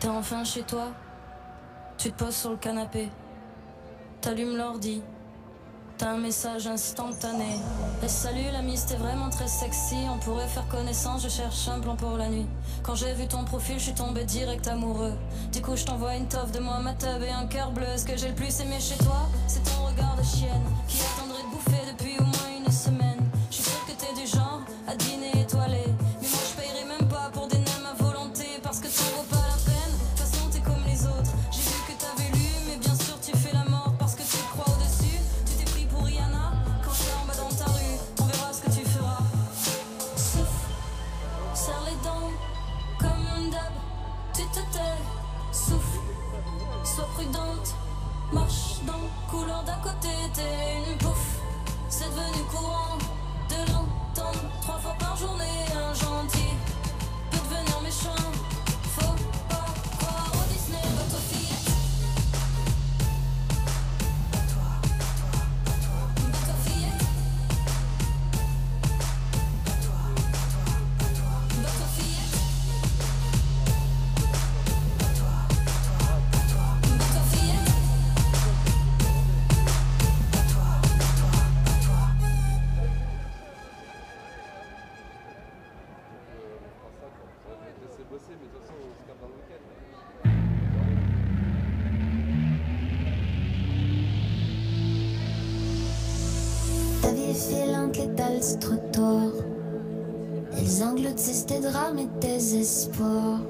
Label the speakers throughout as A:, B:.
A: T'es enfin chez toi, tu te poses sur le canapé, t'allumes l'ordi, t'as un message instantané. Et salut l'ami, c'était vraiment très sexy, on pourrait faire connaissance, je cherche un plan pour la nuit. Quand j'ai vu ton profil, je suis tombé direct amoureux. Du coup je t'envoie une toffe de moi, ma tub et un cœur bleu. Ce que j'ai le plus aimé chez toi, c'est ton regard de chienne qui attendrait de bouffer depuis au moins une semaine. Je suis sûr que t'es du genre à dîner étoilé, mais moi je payerai même pas pour des nems à volonté, parce que t'en vaut pas la peine. De toute façon t'es comme les autres, j'ai vu que t'avais lu, mais bien sûr tu fais la mort parce que tu te crois au-dessus. Tu t'es pris pour Rihanna, quand je en bas dans ta rue, on verra ce que tu feras. Souffle, serre les dents, comme d'hab, tu te tais. Souffle, sois prudente, marche dans le couloir d'à côté, t'es une pouffe. C'est devenu courant de l'entendre 3 fois par journée. Un gentil peut devenir méchant, faut pas croire au Disney, votre fillette. Votre fillette. Votre fillette. Votre fillette.
B: Laissez bosser, mais de toute façon, on se capte dans le week-end.
C: Ta vie est filante, létale, c'est trop tard. Ils engloutissent tes drames et tes espoirs.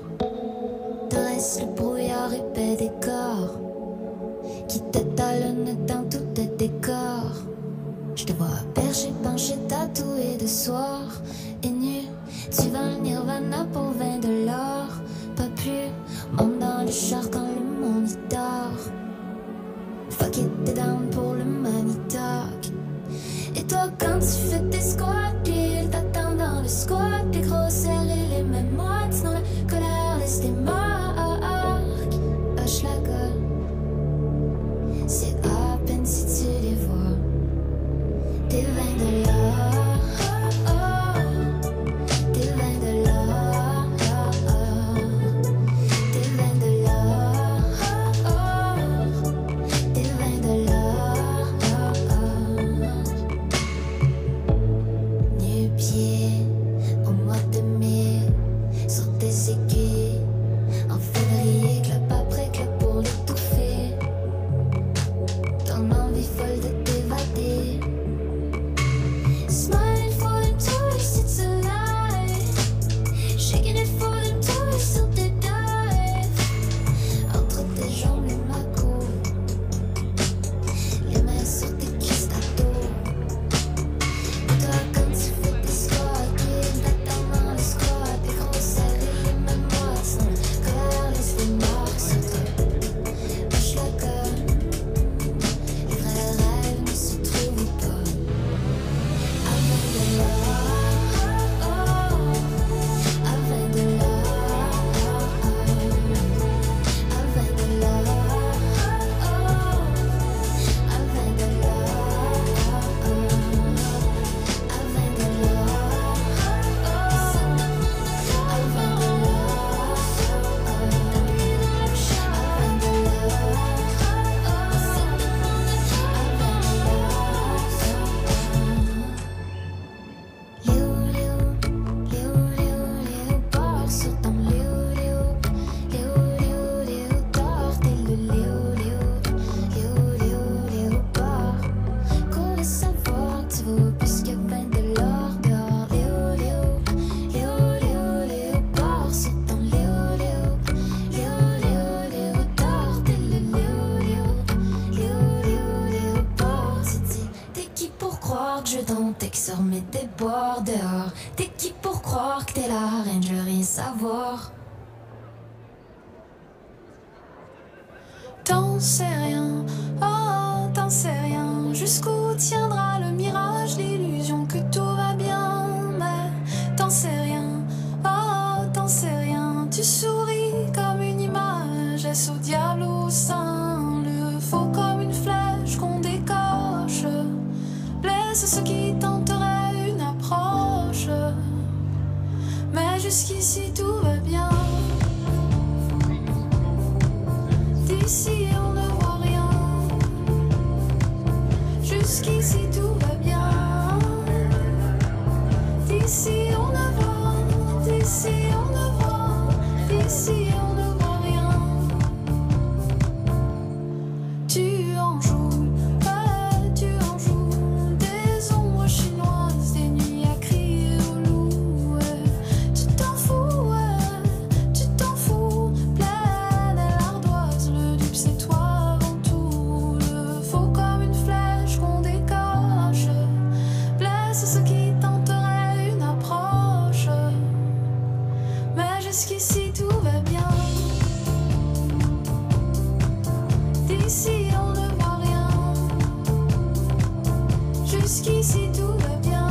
C: Te reste le brouillard épais des corps qui t'étalonnent dans tous tes décors. Je te vois perché, penché, tatoué de soir et nu. Tu vas le nirvana pour 20 $. Pas plus, monte dans le char quand le monde y dort. Fuck it, t'es down pour le money talk. Et toi quand tu fais tes squats, il t'attend dans le squat. Les gros serrés, les mêmes moites, dans la colère laisse tes marques. Hoche la gueule, c'est à peine si tu les vois. Tes 20 $, tes 20 $, tes 20 $, tes 20 $. Nu-pied au mois de mai, sur tes aiguilles, en février, club après club pour l'étouffer. Ton envie folle de t'évader. Smiling for them toys, it's a lie. Shaking it for them toys till they die. Entre tes jambes, les macos, les mains sur tes cuisses d'ado. Et toi, quand tu fais tes squats, il t'attend dans le squat. Des gros serrés, les mêmes moites, sans la colère, laisse des marques sur toi. Bouge la gueule, les vrais rêves ne se trouvent pas. À 20 $, à 20 $, à 20 $, à 20 $, léopard sur ton léopard, t'es le léopard. Qu'on laisse savoir que tu vaux plus que 20 $. Regarde, léopard sur ton léopard, t'es le léopard. T'es qui pour croire que je ton texte sur mes déboires dehors? T'es qui pour croire que t'es la reine, je veux rien savoir.
D: T'en sais rien, oh t'en sais rien. Jusqu'où tiendra le mirage, l'illusion que tout va bien. Mais t'en sais rien, oh t'en sais rien. Tu souris comme une image, est-ce au diable ou au saint? Le faux comme une flèche qu'on décoche. Blesse ceux qui tenteraient une approche. Mais jusqu'ici tout va bien. Jusqu'ici tout va bien. D'ici on ne voit, d'ici on ne voit, d'ici on ne voit rien. Tu en joues, tu en joues. Des ombres chinoises, des nuits à crier au loup. Tu t'en fous, tu t'en fous. Pleine à l'ardoise, le dupe c'est toi avant tout. Le faux comme une flèche qu'on décoche. Blesse ceux qui tenteraient une approche. Mais jusqu'ici tout va bien. D'ici on ne voit rien. Jusqu'ici tout va bien.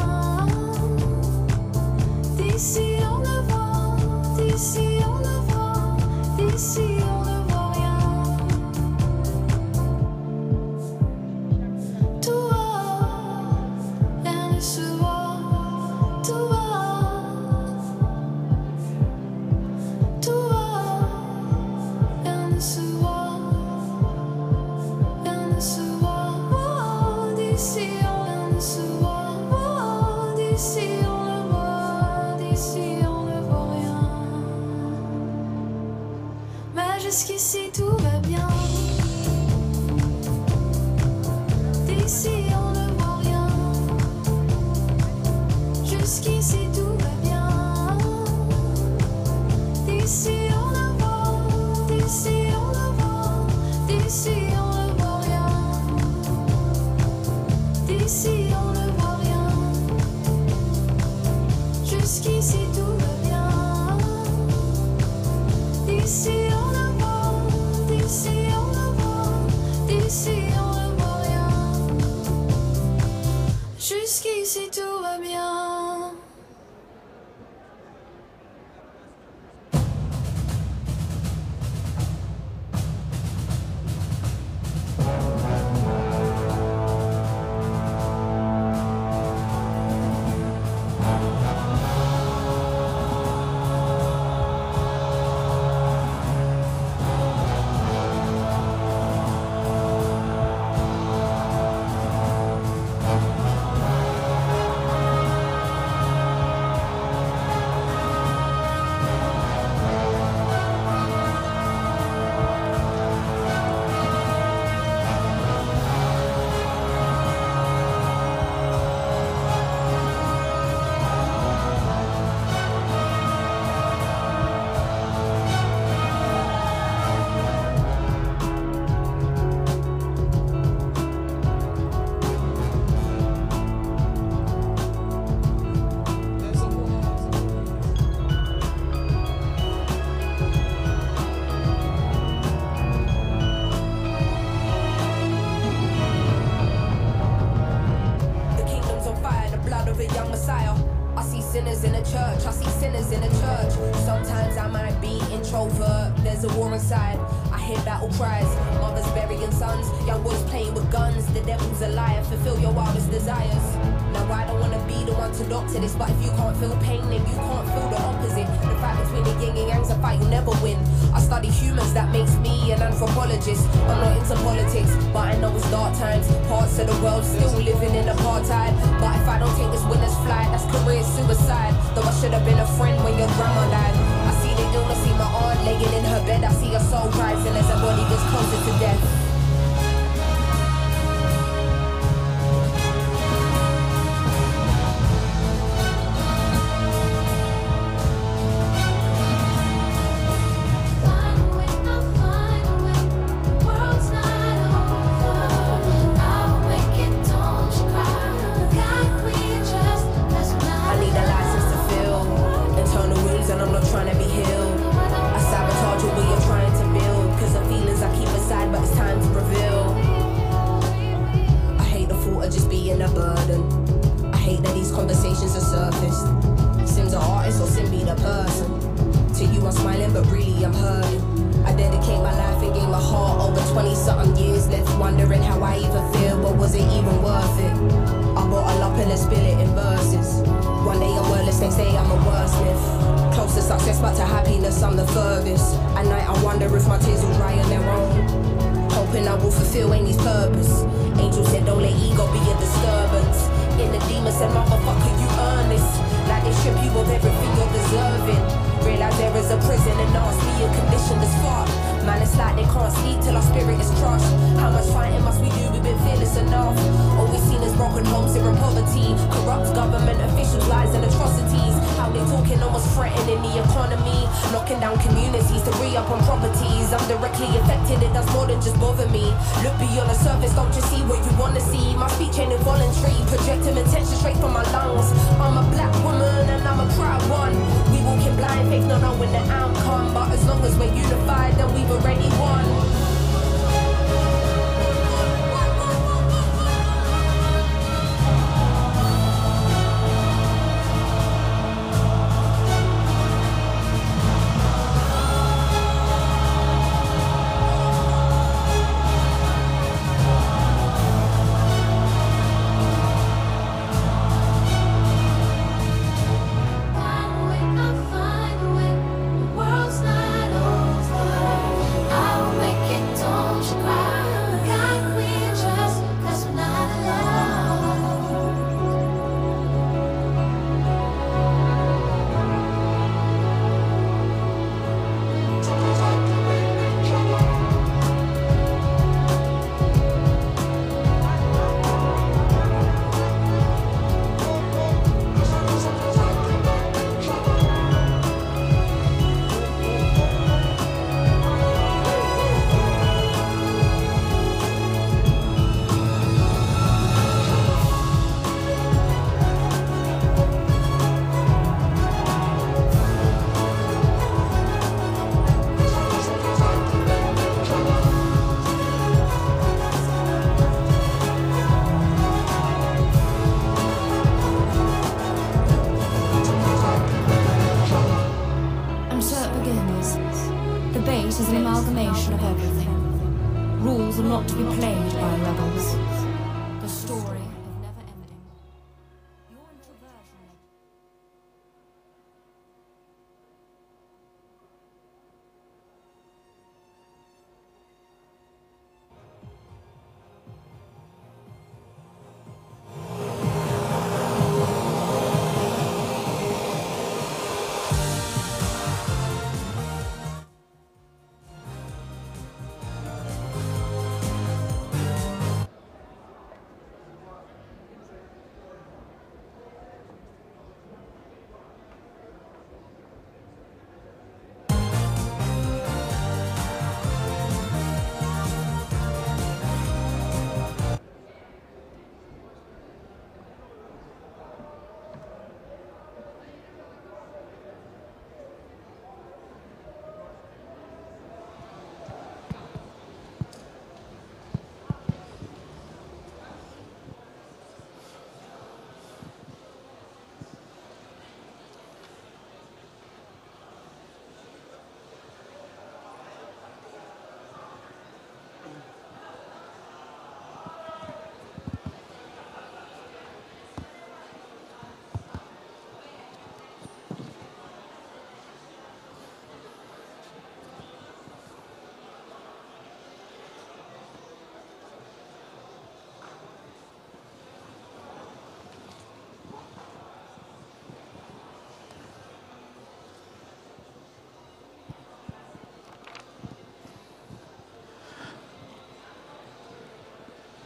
D: D'ici on ne voit, d'ici on ne voit, d'ici on ne voit rien. Tout va, rien ne se voit. Tout va, tout va, rien ne se voit. Rien ne se voit. Oh, d'ici rien ne se voit. Oh, d'ici on le voit. D'ici on ne voit rien. Mais jusqu'ici tout va bien. D'ici on ne voit rien. Jusqu'ici tout va bien. D'ici on ne voit. D'ici on ne voit. D'ici on ne voit rien. D'ici on ne voit rien. Jusqu'ici tout va bien. D'ici on ne voit. D'ici on ne voit. D'ici on ne voit rien. Jusqu'ici tout va bien.
E: The kingdom's on fire, the blood of a young Messiah. I see sinners in the church, I see sinners in the church. Sometimes I might be introvert, there's a war inside. I hear battle cries, mothers burying sons, young boys playing with guns. The devil's a liar, fulfill your wildest desires. Now I don't wanna be the one to doctor this, but if you can't feel pain, then you can't feel the opposite. The fight between the yin and yang's a fight you'll never win. I study humans, that makes me an anthropologist. I'm not into politics, but I know it's dark times. Parts of the world still living in apartheid. But if I don't take this winner's flight, that's career suicide. Though I should have been a friend when your grandma died. I see the illness, see my aunt laying in her bed. I see her soul rising as her body gets closer to death. I need a license to feel internal wounds and I'm not trying to be healed. I sabotage what you're trying to build, cause the feelings I keep inside, but it's time to reveal. I hate the thought of just being a burden. I hate that these conversations are surfaced. Sim's an artist or Sim be the person. To you I'm smiling but really I'm hurting. I dedicate my life and gave my heart over 20-something years. Left wondering how I even feel, but was it even worth it? I bottle up and then spill it in verses. One day I'm wordless, they say I'm a wordsmith. Close to success but to happiness I'm the furthest. At night I wonder if my tears will dry on their own. Hoping I will fulfill Amy's purpose. Angel said don't let ego be your said, motherfucker, you earn this. Like they strip you of everything you're deserving. Realize there is a prison and nasty and conditioned as fuck. Man, it's like they can't sleep till our spirit is crushed. How much fighting must we do? We've been fearless enough. All we've seen is broken homes here in poverty. Corrupt government officials, lies and atrocities. How they talking almost threatening the economy. Knocking down communities to re-up on properties. I'm directly affected, it does more than just bother me. Look beyond the surface, don't just see what you wanna see. My speech ain't involuntary, projecting attention straight from my lungs. I'm a black woman and I'm a proud one. We walking blind, faith not knowing the outcome. But as long as we're unified, then we've already won.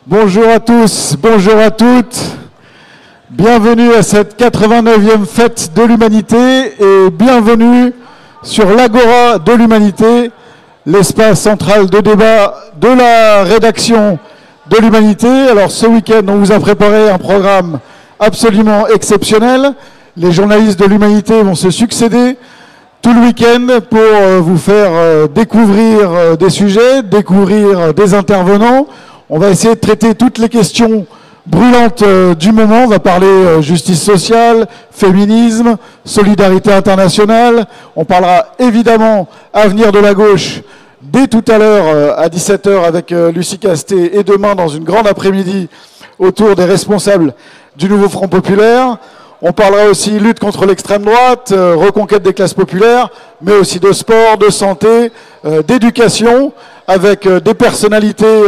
F: Bonjour à tous, bonjour à toutes. Bienvenue à cette 89e fête de l'humanité et bienvenue sur l'Agora de l'humanité, l'espace central de débat de la rédaction de l'humanité. Alors ce week-end, on vous a préparé un programme absolument exceptionnel. Les journalistes de l'humanité vont se succéder tout le week-end pour vous faire découvrir des sujets, découvrir des intervenants. On va essayer de traiter toutes les questions brûlantes du moment. On va parler justice sociale, féminisme, solidarité internationale. On parlera évidemment avenir de la gauche dès tout à l'heure à 17 h avec Lucie Casté et demain dans une grande après-midi autour des responsables du nouveau Front populaire. On parlera aussi lutte contre l'extrême droite, reconquête des classes populaires, mais aussi de sport, de santé, d'éducation, avec des personnalités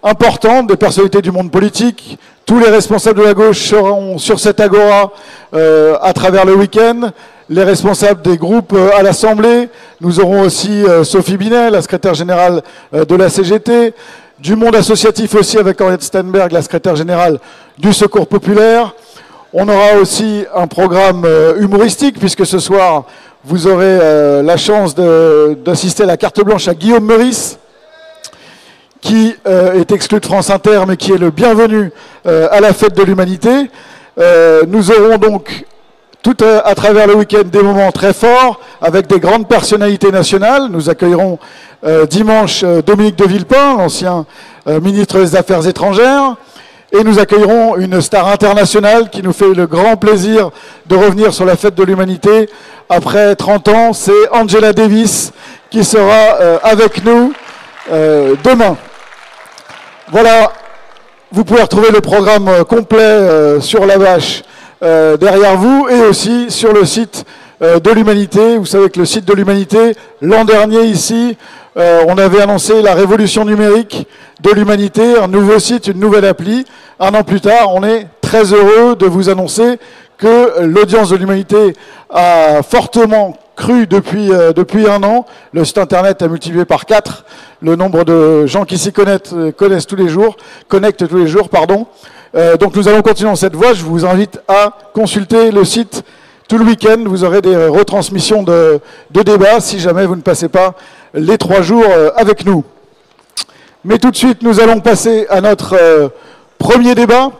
F: importantes, des personnalités du monde politique. Tous les responsables de la gauche seront sur cette agora à travers le week-end. Les responsables des groupes à l'Assemblée. Nous aurons aussi Sophie Binet, la secrétaire générale de la CGT. Du monde associatif aussi avec Henriette Steinberg, la secrétaire générale du Secours populaire. On aura aussi un programme humoristique, puisque ce soir, vous aurez la chance d'assister à la carte blanche à Guillaume Meurice, qui est exclu de France Inter, mais qui est le bienvenu à la fête de l'humanité. Nous aurons donc tout à travers le week-end des moments très forts avec des grandes personnalités nationales. Nous accueillerons dimanche Dominique de Villepin, l'ancien ministre des Affaires étrangères, et nous accueillerons une star internationale qui nous fait le grand plaisir de revenir sur la fête de l'humanité. Après 30 ans, c'est Angela Davis qui sera avec nous demain. Voilà, vous pouvez retrouver le programme complet sur la bâche derrière vous et aussi sur le site de l'Humanité. Vous savez que le site de l'Humanité, l'an dernier ici, on avait annoncé la révolution numérique de l'Humanité, un nouveau site, une nouvelle appli. Un an plus tard, on est très heureux de vous annoncer que l'audience de l'Humanité a fortement cru depuis un an. Le site internet a multiplié par 4 le nombre de gens qui s'y connectent tous les jours. Donc nous allons continuer dans cette voie. Je vous invite à consulter le site tout le week-end. Vous aurez des retransmissions de débats si jamais vous ne passez pas les 3 jours avec nous. Mais tout de suite, nous allons passer à notre premier débat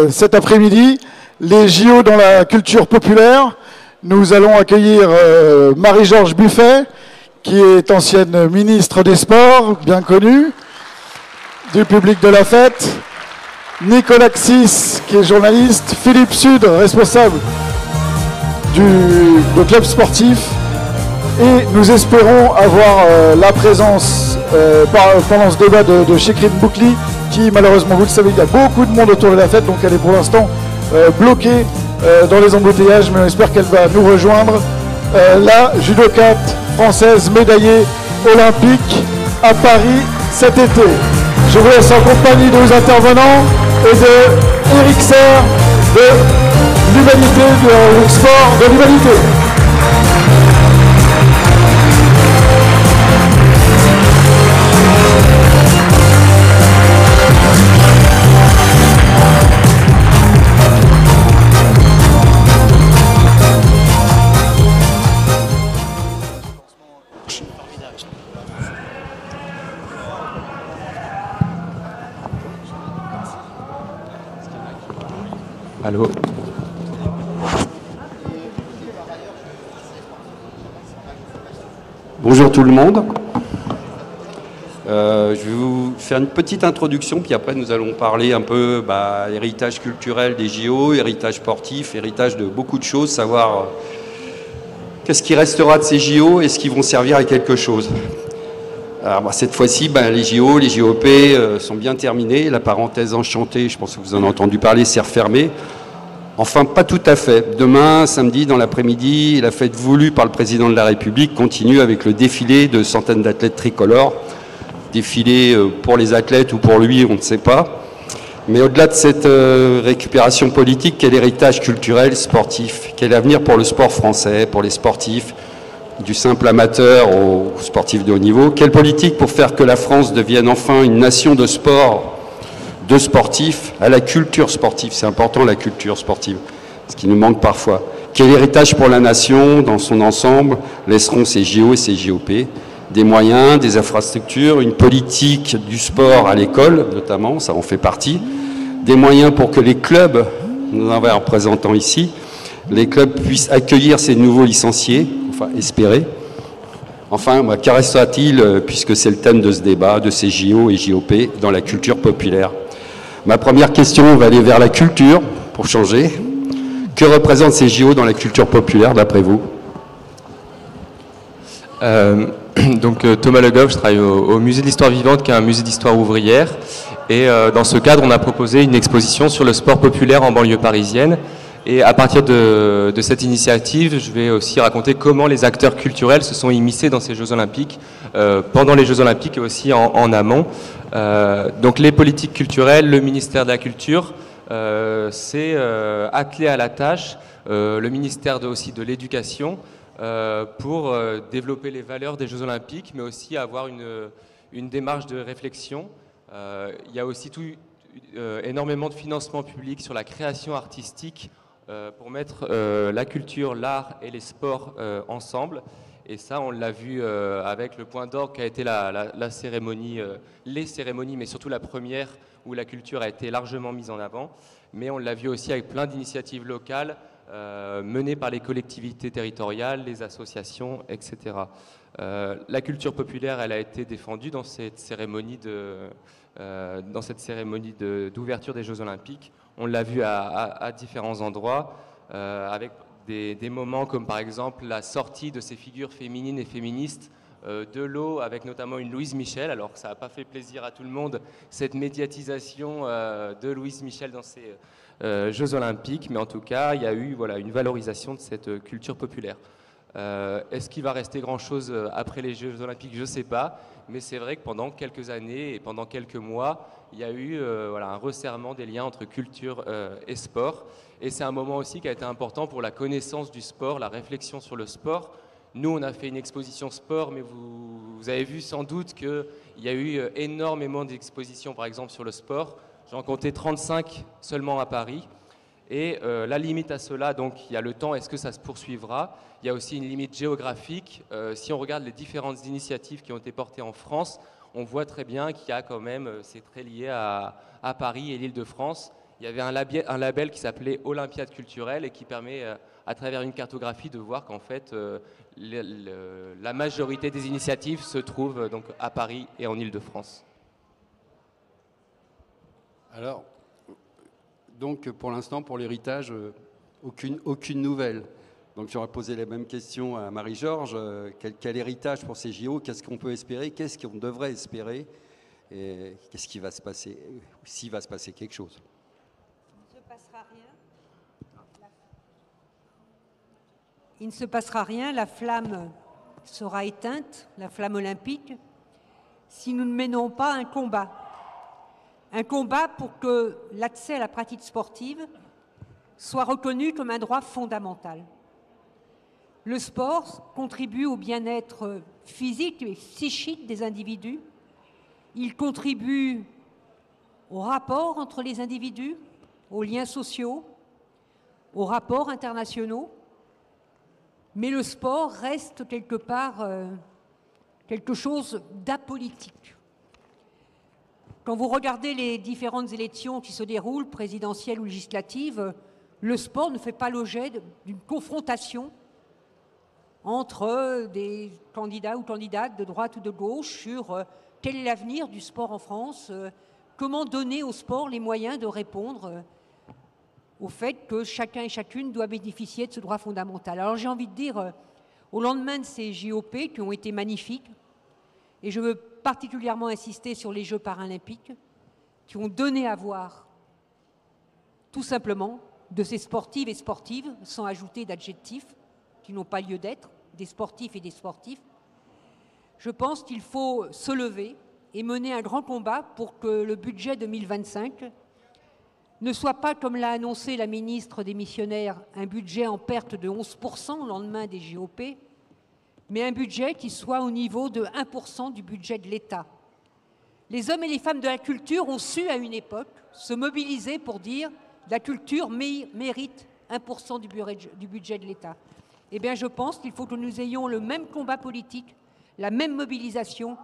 F: cet après-midi, les JO dans la culture populaire. Nous allons accueillir Marie-Georges Buffet, qui est ancienne ministre des Sports, bien connue, du public de la fête. Nicolas Xis, qui est journaliste. Philippe Sud, responsable du club sportif. Et nous espérons avoir la présence pendant ce débat de Chikrin Boukli, qui malheureusement, vous le savez, il y a beaucoup de monde autour de la fête, donc elle est pour l'instant bloquée dans les embouteillages, mais on espère qu'elle va nous rejoindre. La judokate française médaillée olympique à Paris cet été. Je vous laisse en compagnie de nos intervenants et de Eric Serre de l'Humanité, du sport de l'Humanité.
B: Allô. Bonjour tout le monde. Je vais vous faire une petite introduction, puis après nous allons parler un peu héritage culturel des JO, héritage sportif, héritage de beaucoup de choses, savoir qu'est-ce qui restera de ces JO et ce qui vont servir à quelque chose. Alors, cette fois-ci, les JO, les JOP sont bien terminés. La parenthèse enchantée, je pense que vous en avez entendu parler, s'est refermée. Enfin, pas tout à fait. Demain, samedi, dans l'après-midi, la fête voulue par le président de la République continue avec le défilé de centaines d'athlètes tricolores. Défilé pour les athlètes ou pour lui, on ne sait pas. Mais au-delà de cette récupération politique, quel héritage culturel, sportif? Quel avenir pour le sport français, pour les sportifs, du simple amateur aux sportifs de haut niveau? Quelle politique pour faire que la France devienne enfin une nation de sport, de sportifs, à la culture sportive? C'est important, la culture sportive, ce qui nous manque parfois. Quel héritage pour la nation dans son ensemble laisseront ces JO et ces JOP? Des moyens, des infrastructures, une politique du sport à l'école notamment, ça en fait partie. Des moyens pour que les clubs, nous en avons un représentant ici, les clubs puissent accueillir ces nouveaux licenciés, enfin espérer. Enfin, qu'en restera-t-il, puisque c'est le thème de ce débat, de ces JO et JOP dans la culture populaire? Ma première question va aller vers la culture, pour changer. Que représentent ces JO dans la culture populaire, d'après vous?
G: Donc Thomas Le Goff, je travaille au Musée de l'Histoire Vivante, qui est un musée d'histoire ouvrière. Et dans ce cadre, on a proposé une exposition sur le sport populaire en banlieue parisienne. Et à partir de cette initiative, je vais aussi raconter comment les acteurs culturels se sont immiscés dans ces Jeux Olympiques, pendant les Jeux Olympiques et aussi en amont. Donc les politiques culturelles, le ministère de la Culture s'est attelé à la tâche, le ministère aussi de l'Éducation, pour développer les valeurs des Jeux Olympiques, mais aussi avoir une démarche de réflexion. Il y a aussi énormément de financement public sur la création artistique pour mettre la culture, l'art et les sports ensemble. Et ça, on l'a vu avec le point d'orgue qui a été la cérémonie, les cérémonies, mais surtout la première où la culture a été largement mise en avant. Mais on l'a vu aussi avec plein d'initiatives locales menées par les collectivités territoriales, les associations, etc. La culture populaire, elle a été défendue dans cette cérémonie d'ouverture des Jeux Olympiques. On l'a vu à différents endroits, avec des moments comme par exemple la sortie de ces figures féminines et féministes de l'eau, avec notamment une Louise Michel, alors que ça n'a pas fait plaisir à tout le monde, cette médiatisation de Louise Michel dans ces Jeux Olympiques, mais en tout cas, il y a eu une valorisation de cette culture populaire. Est-ce qu'il va rester grand-chose après les Jeux Olympiques? Je ne sais pas, mais c'est vrai que pendant quelques années et pendant quelques mois, il y a eu un resserrement des liens entre culture et sport. Et c'est un moment aussi qui a été important pour la connaissance du sport, la réflexion sur le sport. Nous, on a fait une exposition sport, mais vous avez vu sans doute qu'il y a eu énormément d'expositions, par exemple, sur le sport. J'en comptais 35 seulement à Paris. Et la limite à cela, donc il y a le temps, est-ce que ça se poursuivra? Il y a aussi une limite géographique. Si on regarde les différentes initiatives qui ont été portées en France, on voit très bien qu'il y a quand même, c'est très lié à Paris et l'Île-de-France. Il y avait un label qui s'appelait Olympiade culturelle et qui permet, à travers une cartographie, de voir qu'en fait, la majorité des initiatives se trouvent donc à Paris et en Île-de-France.
B: Alors, donc pour l'instant, pour l'héritage, aucune nouvelle. Donc j'aurais posé les mêmes questions à Marie-Georges. Quel héritage pour ces JO? Qu'est-ce qu'on peut espérer? Qu'est-ce qu'on devrait espérer? Et qu'est-ce qui va se passer? S'il va se passer quelque chose?
H: Il ne se passera rien, la flamme sera éteinte, la flamme olympique, si nous ne menons pas un combat. Un combat pour que l'accès à la pratique sportive soit reconnu comme un droit fondamental. Le sport contribue au bien-être physique et psychique des individus. Il contribue au rapport entre les individus, aux liens sociaux, aux rapports internationaux. Mais le sport reste quelque part quelque chose d'apolitique. Quand vous regardez les différentes élections qui se déroulent, présidentielles ou législatives, le sport ne fait pas l'objet d'une confrontation entre des candidats ou candidates de droite ou de gauche sur quel est l'avenir du sport en France, comment donner au sport les moyens de répondre au fait que chacun et chacune doit bénéficier de ce droit fondamental. Alors j'ai envie de dire, au lendemain de ces JOP qui ont été magnifiques, et je veux particulièrement insister sur les Jeux paralympiques, qui ont donné à voir, tout simplement, de ces sportives et sportives, sans ajouter d'adjectifs qui n'ont pas lieu d'être, des sportifs et des sportifs. Je pense qu'il faut se lever et mener un grand combat pour que le budget 2025 ne soit pas, comme l'a annoncé la ministre des Missionnaires, un budget en perte de 11% au lendemain des JOP, mais un budget qui soit au niveau de 1% du budget de l'État. Les hommes et les femmes de la culture ont su, à une époque, se mobiliser pour dire « la culture mérite 1% du budget de l'État ». Eh bien, je pense qu'il faut que nous ayons le même combat politique, la même mobilisation,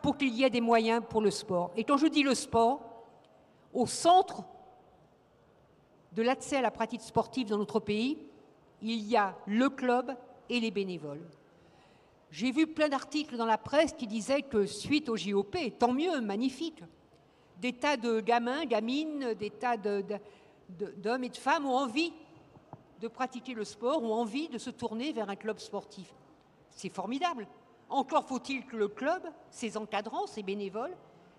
H: pour qu'il y ait des moyens pour le sport. Et quand je dis le sport, au centre de l'accès à la pratique sportive dans notre pays, il y a le club et les bénévoles. J'ai vu plein d'articles dans la presse qui disaient que suite au JOP, tant mieux, magnifique, des tas de gamins, gamines, des tas d'hommes et de femmes ont envie de pratiquer le sport, ont envie de se tourner vers un club sportif. C'est formidable. Encore faut-il que le club, ses encadrants, ses bénévoles,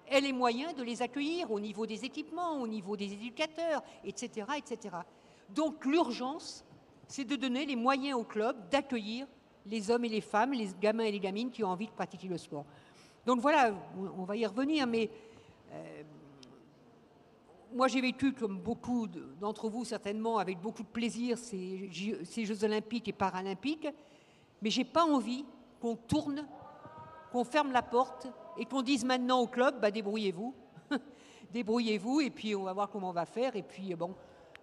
H: aient les moyens de les accueillir au niveau des équipements, au niveau des éducateurs, etc., etc. Donc l'urgence, c'est de donner les moyens au club d'accueillir les hommes et les femmes, les gamins et les gamines qui ont envie de pratiquer le sport. Donc voilà, on va y revenir, mais moi j'ai vécu, comme beaucoup d'entre vous certainement, avec beaucoup de plaisir ces Jeux olympiques et paralympiques, mais j'ai pas envie qu'on tourne, qu'on ferme la porte et qu'on dise maintenant au club, bah, débrouillez-vous, débrouillez-vous, et puis on va voir comment on va faire, et puis bon,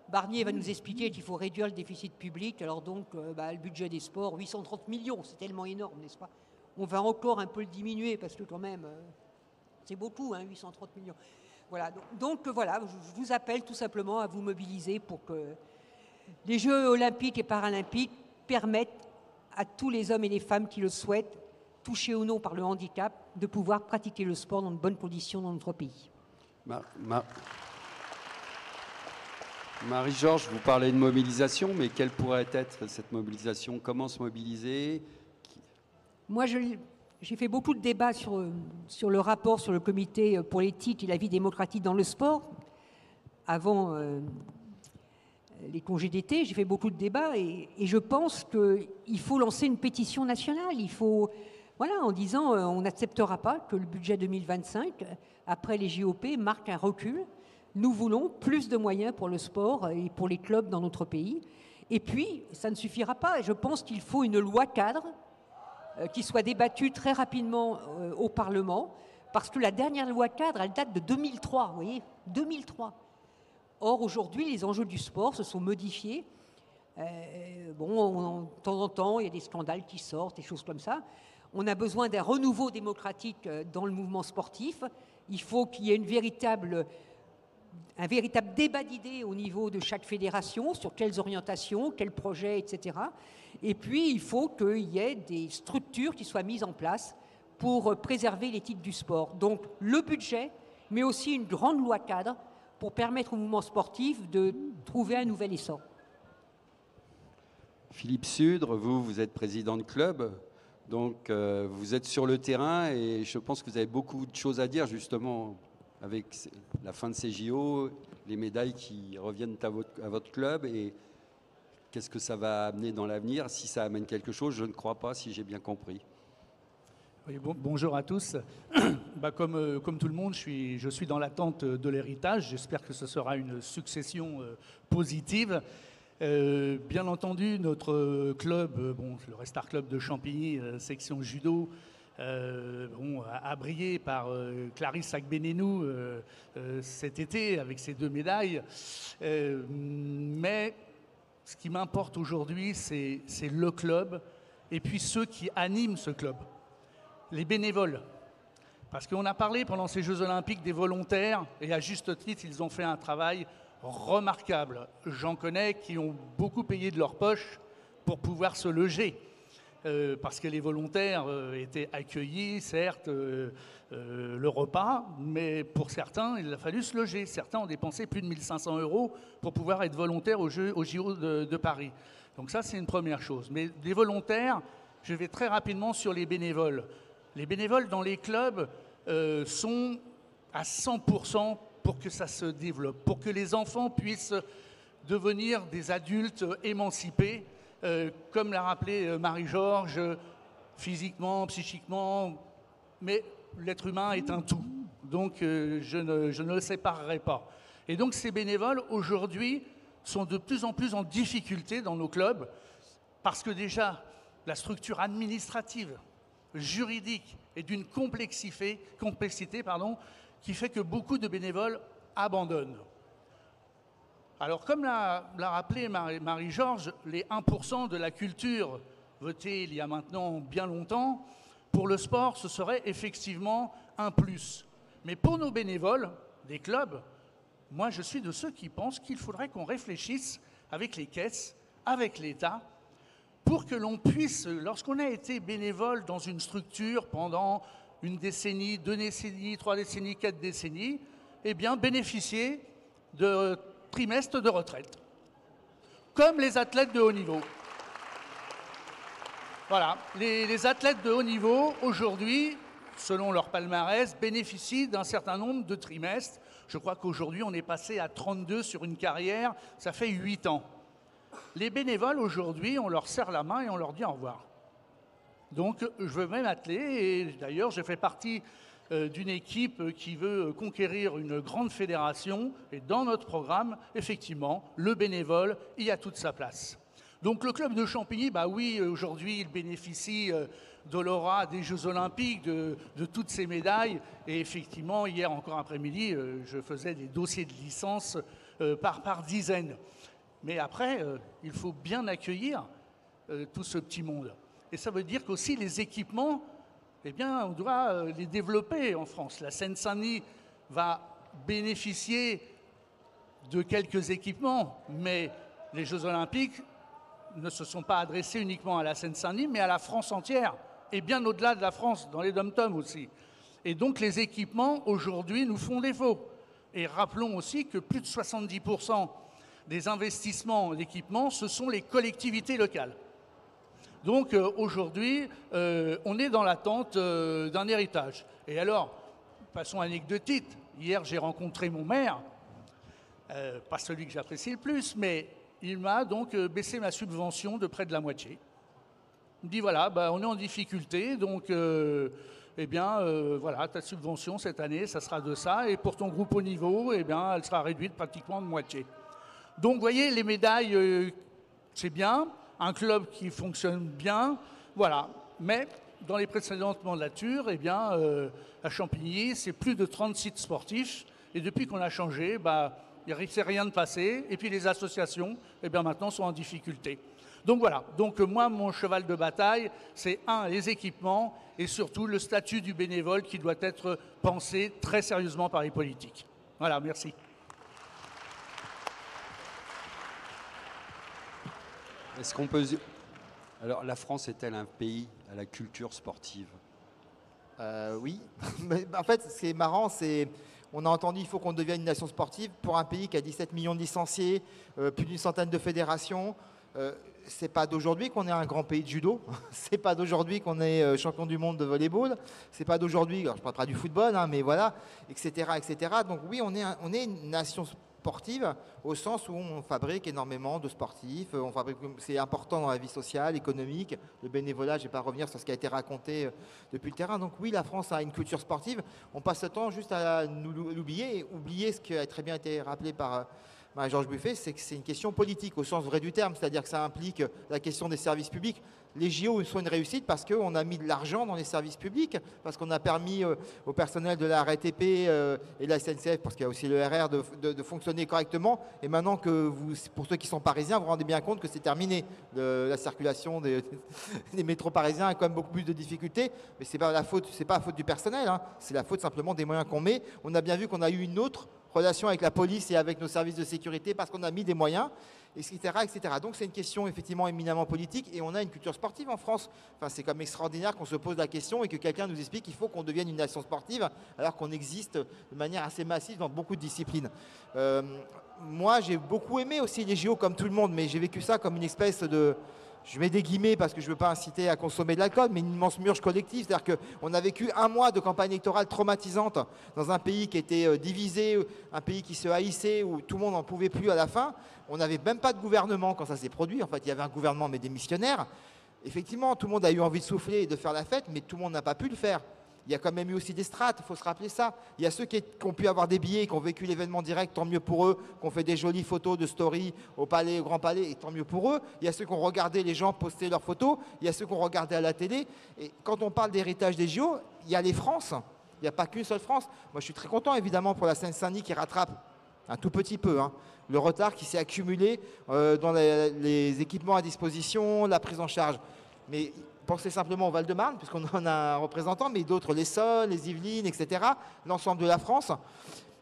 H: Barnier va nous expliquer qu'il faut réduire le déficit public, alors donc le budget des sports, 830 millions, c'est tellement énorme, n'est-ce pas? On va encore un peu le diminuer, parce que quand même, c'est beaucoup, 830 millions. Voilà, donc voilà, je vous appelle tout simplement à vous mobiliser pour que les Jeux olympiques et paralympiques permettent à tous les hommes et les femmes qui le souhaitent, touchés ou non par le handicap, de pouvoir pratiquer le sport dans de bonnes conditions dans notre pays.
B: Marie-Georges, vous parlez de mobilisation, mais quelle pourrait être cette mobilisation? Comment se mobiliser?
H: Moi, j'ai fait beaucoup de débats sur le rapport sur le comité pour l'éthique et la vie démocratique dans le sport. Avant les congés d'été, j'ai fait beaucoup de débats et je pense qu'il faut lancer une pétition nationale. Il faut, voilà, en disant on n'acceptera pas que le budget 2025, après les JOP, marque un recul. Nous voulons plus de moyens pour le sport et pour les clubs dans notre pays. Et puis, ça ne suffira pas. Je pense qu'il faut une loi cadre qui soit débattue très rapidement au Parlement, parce que la dernière loi cadre, elle date de 2003, vous voyez, 2003. Or, aujourd'hui, les enjeux du sport se sont modifiés. De temps en temps, il y a des scandales qui sortent, des choses comme ça. On a besoin d'un renouveau démocratique dans le mouvement sportif. Il faut qu'il y ait un véritable débat d'idées au niveau de chaque fédération sur quelles orientations, quels projets, etc. Et puis, il faut qu'il y ait des structures qui soient mises en place pour préserver l'éthique du sport. Donc, le budget, mais aussi une grande loi cadre pour permettre au mouvement sportif de trouver un nouvel essor.
B: Philippe Sudre, vous êtes président de club, donc vous êtes sur le terrain et je pense que vous avez beaucoup de choses à dire justement avec la fin de ces JO, les médailles qui reviennent à votre club et qu'est-ce que ça va amener dans l'avenir? Si ça amène quelque chose, je ne crois pas, si j'ai bien compris.
I: Oui, bonjour à tous. Comme tout le monde, je suis dans l'attente de l'héritage. J'espère que ce sera une succession positive. Bien entendu, notre club, le Restart Club de Champigny, section judo, a brillé par Clarisse Agbenenou cet été avec ses 2 médailles. Mais ce qui m'importe aujourd'hui, c'est le club et puis ceux qui animent ce club. Les bénévoles. Parce qu'on a parlé pendant ces Jeux Olympiques des volontaires, et à juste titre, ils ont fait un travail remarquable. J'en connais qui ont beaucoup payé de leur poche pour pouvoir se loger. Parce que les volontaires étaient accueillis, certes, le repas, mais pour certains, il a fallu se loger. Certains ont dépensé plus de 1 500 € pour pouvoir être volontaires au JO de Paris. Donc ça, c'est une première chose. Mais des volontaires, je vais très rapidement sur les bénévoles. Les bénévoles dans les clubs sont à 100% pour que ça se développe, pour que les enfants puissent devenir des adultes émancipés, comme l'a rappelé Marie-Georges, physiquement, psychiquement, mais l'être humain est un tout. Donc je ne le séparerai pas. Et donc ces bénévoles, aujourd'hui, sont de plus en plus en difficulté dans nos clubs, parce que déjà, la structure administrative, juridique est d'une complexité qui fait que beaucoup de bénévoles abandonnent. Alors, comme l'a rappelé Marie-Georges, les 1% de la culture votés il y a maintenant bien longtemps, pour le sport, ce serait effectivement un plus. Mais pour nos bénévoles des clubs, moi je suis de ceux qui pensent qu'il faudrait qu'on réfléchisse avec les caisses, avec l'État, pour que l'on puisse, lorsqu'on a été bénévole dans une structure pendant 1 décennie, 2 décennies, 3 décennies, 4 décennies, eh bien bénéficier de trimestres de retraite, comme les athlètes de haut niveau. Voilà, les athlètes de haut niveau, aujourd'hui, selon leur palmarès, bénéficient d'un certain nombre de trimestres. Je crois qu'aujourd'hui, on est passé à 32 sur une carrière, ça fait 8 ans. Les bénévoles, aujourd'hui, on leur serre la main et on leur dit au revoir. Donc, je veux même m'atteler, et d'ailleurs, je fais partie d'une équipe qui veut conquérir une grande fédération, et dans notre programme, effectivement, le bénévole y a toute sa place. Donc, le club de Champigny, bah oui, aujourd'hui, il bénéficie de l'aura des Jeux Olympiques, de toutes ces médailles, et effectivement, hier encore après-midi, je faisais des dossiers de licence par dizaines. Mais après, il faut bien accueillir tout ce petit monde. Et ça veut dire qu'aussi les équipements, eh bien, on doit les développer en France. La Seine-Saint-Denis va bénéficier de quelques équipements, mais les Jeux Olympiques ne se sont pas adressés uniquement à la Seine-Saint-Denis, mais à la France entière, et bien au-delà de la France, dans les dom-toms aussi. Et donc les équipements, aujourd'hui, nous font défaut. Et rappelons aussi que plus de 70% des investissements d'équipement, ce sont les collectivités locales. Donc aujourd'hui, on est dans l'attente d'un héritage. Et alors, façon anecdotique, hier j'ai rencontré mon maire, pas celui que j'apprécie le plus, mais il m'a donc baissé ma subvention de près de la moitié. Il me dit voilà, bah, on est en difficulté, donc eh bien voilà, ta subvention cette année, ça sera de ça, et pour ton groupe haut niveau, eh bien, elle sera réduite pratiquement de moitié. Donc vous voyez, les médailles, c'est bien, un club qui fonctionne bien, voilà. Mais dans les précédentes mandatures, eh bien, à Champigny, c'est plus de 30 sites sportifs, et depuis qu'on a changé, bah, il ne risque rien de passer, et puis les associations, eh bien, maintenant, sont en difficulté. Donc voilà, donc moi, mon cheval de bataille, c'est les équipements, et surtout le statut du bénévole qui doit être pensé très sérieusement par les politiques. Voilà, merci.
B: Est-ce qu'on peut... Alors, la France est-elle un pays à la culture sportive?
J: Oui. Mais, en fait, c'est marrant, on a entendu qu'il faut qu'on devienne une nation sportive pour un pays qui a 17 millions de licenciés, plus d'une centaine de fédérations. C'est pas d'aujourd'hui qu'on est un grand pays de judo. C'est pas d'aujourd'hui qu'on est champion du monde de volleyball. C'est pas d'aujourd'hui, je ne parle pas du football, hein, mais voilà, etc., etc. Donc oui, on est une nation sportive au sens où on fabrique énormément de sportifs. C'est important dans la vie sociale, économique. Le bénévolat, je ne vais pas revenir sur ce qui a été raconté depuis le terrain. Donc oui, la France a une culture sportive. On passe le temps juste à l'oublier et oublier ce qui a très bien été rappelé par Marie-Georges Buffet, c'est que c'est une question politique au sens vrai du terme, c'est-à-dire que ça implique la question des services publics. Les JO sont une réussite parce qu'on a mis de l'argent dans les services publics, parce qu'on a permis au personnel de la RATP et de la SNCF, parce qu'il y a aussi le RR, de fonctionner correctement. Et maintenant que vous, pour ceux qui sont parisiens, vous vous rendez bien compte que c'est terminé. La circulation des métros parisiens a quand même beaucoup plus de difficultés, mais c'est pas la faute du personnel, hein. C'est la faute simplement des moyens qu'on met. On a bien vu qu'on a eu une autre relation avec la police et avec nos services de sécurité parce qu'on a mis des moyens, etc., etc. Donc c'est une question effectivement éminemment politique et on a une culture sportive en France. Enfin, c'est comme extraordinaire qu'on se pose la question et que quelqu'un nous explique qu'il faut qu'on devienne une nation sportive alors qu'on existe de manière assez massive dans beaucoup de disciplines. Moi, j'ai beaucoup aimé aussi les JO comme tout le monde, mais j'ai vécu ça comme une espèce de... Je mets des guillemets parce que je ne veux pas inciter à consommer de l'alcool, mais une immense murge collective. C'est-à-dire qu'on a vécu un mois de campagne électorale traumatisante dans un pays qui était divisé, un pays qui se haïssait, où tout le monde n'en pouvait plus à la fin. On n'avait même pas de gouvernement quand ça s'est produit. En fait, il y avait un gouvernement, mais démissionnaire. Effectivement, tout le monde a eu envie de souffler et de faire la fête, mais tout le monde n'a pas pu le faire. Il y a quand même eu aussi des strates, il faut se rappeler ça. Il y a ceux qui ont pu avoir des billets, qui ont vécu l'événement direct, tant mieux pour eux, qui ont fait des jolies photos de story au palais, au Grand Palais, et tant mieux pour eux. Il y a ceux qui ont regardé les gens poster leurs photos, il y a ceux qui ont regardé à la télé. Et quand on parle d'héritage des JO, il y a les France, il n'y a pas qu'une seule France. Moi, je suis très content, évidemment, pour la Seine-Saint-Denis qui rattrape un tout petit peu le retard qui s'est accumulé dans les équipements à disposition, la prise en charge. Mais pensez simplement au Val-de-Marne, puisqu'on en a un représentant, mais d'autres, l'Essonne, les Yvelines, etc., l'ensemble de la France.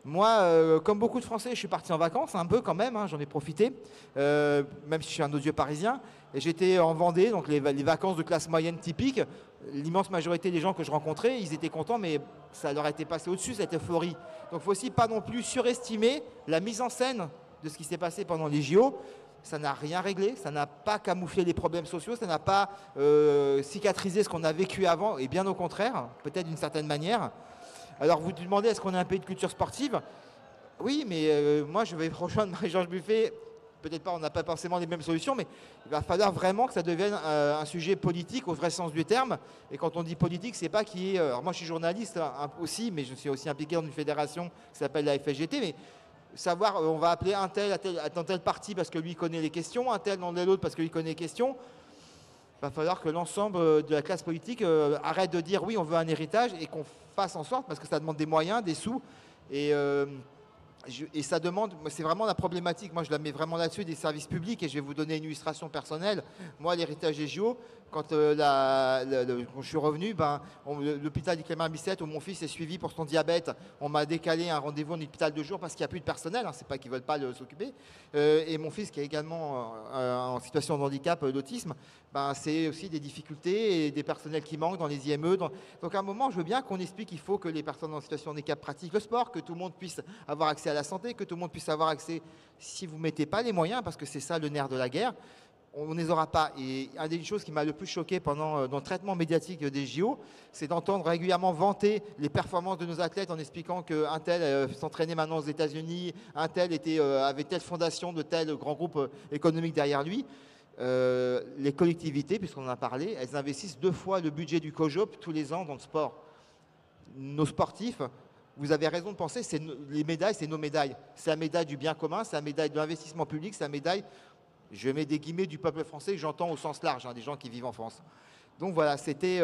J: Moi, comme beaucoup de Français, je suis parti en vacances, un peu quand même, hein, j'en ai profité, même si je suis un odieux parisien. Et j'étais en Vendée, donc les vacances de classe moyenne typiques. L'immense majorité des gens que je rencontrais, ils étaient contents, mais ça leur était passé au-dessus, cette euphorie. Donc il ne faut aussi pas non plus surestimer la mise en scène de ce qui s'est passé pendant les JO. Ça n'a rien réglé, ça n'a pas camouflé les problèmes sociaux, ça n'a pas cicatrisé ce qu'on a vécu avant, et bien au contraire, peut-être d'une certaine manière. Alors vous demandez, est-ce qu'on est un pays de culture sportive? Oui, mais moi je vais rejoindre Marie-Georges Buffet, peut-être pas, on n'a pas forcément les mêmes solutions, mais il va falloir vraiment que ça devienne un sujet politique au vrai sens du terme. Et quand on dit politique, c'est pas qu'il y ait... Alors moi, je suis journaliste aussi, mais je suis aussi impliqué dans une fédération qui s'appelle la FSGT, mais savoir, on va appeler un tel dans tel parti parce que lui connaît les questions, un tel dans l'autre parce que lui connaît les questions. Il va falloir que l'ensemble de la classe politique arrête de dire oui, on veut un héritage et qu'on fasse en sorte, parce que ça demande des moyens, des sous, et ça demande, c'est vraiment la problématique, moi je la mets vraiment là-dessus, des services publics, et je vais vous donner une illustration personnelle. Moi, l'héritage des JO, quand je suis revenu, l'hôpital du Clément Bicêtre où mon fils est suivi pour son diabète, on m'a décalé un rendez-vous en hôpital de jour parce qu'il n'y a plus de personnel, c'est pas qu'ils ne veulent pas s'occuper. Et mon fils qui est également en situation de handicap, d'autisme, c'est aussi des difficultés et des personnels qui manquent dans les IME. Donc à un moment, je veux bien qu'on explique qu'il faut que les personnes en situation de handicap pratiquent le sport, que tout le monde puisse avoir accès à la santé, que tout le monde puisse avoir accès, si vous ne mettez pas les moyens, parce que c'est ça le nerf de la guerre, on ne les aura pas. Et une des choses qui m'a le plus choqué dans le traitement médiatique des JO, c'est d'entendre régulièrement vanter les performances de nos athlètes en expliquant qu'un tel s'entraînait maintenant aux États-Unis, un tel avait telle fondation de tel grand groupe économique derrière lui. Les collectivités, puisqu'on en a parlé, elles investissent 2 fois le budget du COJOP tous les ans dans le sport. Nos sportifs, vous avez raison de penser, les médailles, c'est nos médailles. C'est la médaille du bien commun, c'est la médaille de l'investissement public, c'est la médaille, je mets des guillemets, du peuple français, que j'entends au sens large, des gens qui vivent en France. Donc voilà, c'était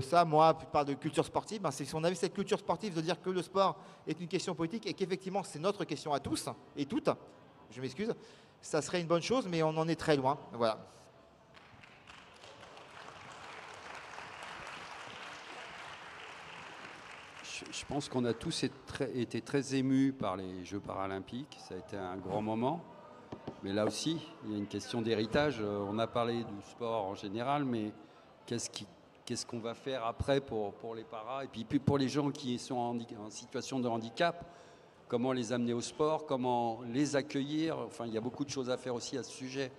J: ça, moi, je parle de culture sportive, si on avait cette culture sportive de dire que le sport est une question politique et qu'effectivement c'est notre question à tous et toutes, je m'excuse, ça serait une bonne chose, mais on en est très loin. Voilà.
B: Je pense qu'on a tous été très émus par les Jeux paralympiques. Ça a été un grand moment. Mais là aussi, il y a une question d'héritage. On a parlé du sport en général, mais qu'est-ce qu'on va faire après pour les paras? Et puis pour les gens qui sont en situation de handicap, comment les amener au sport? Comment les accueillir? Enfin, il y a beaucoup de choses à faire aussi à ce sujet,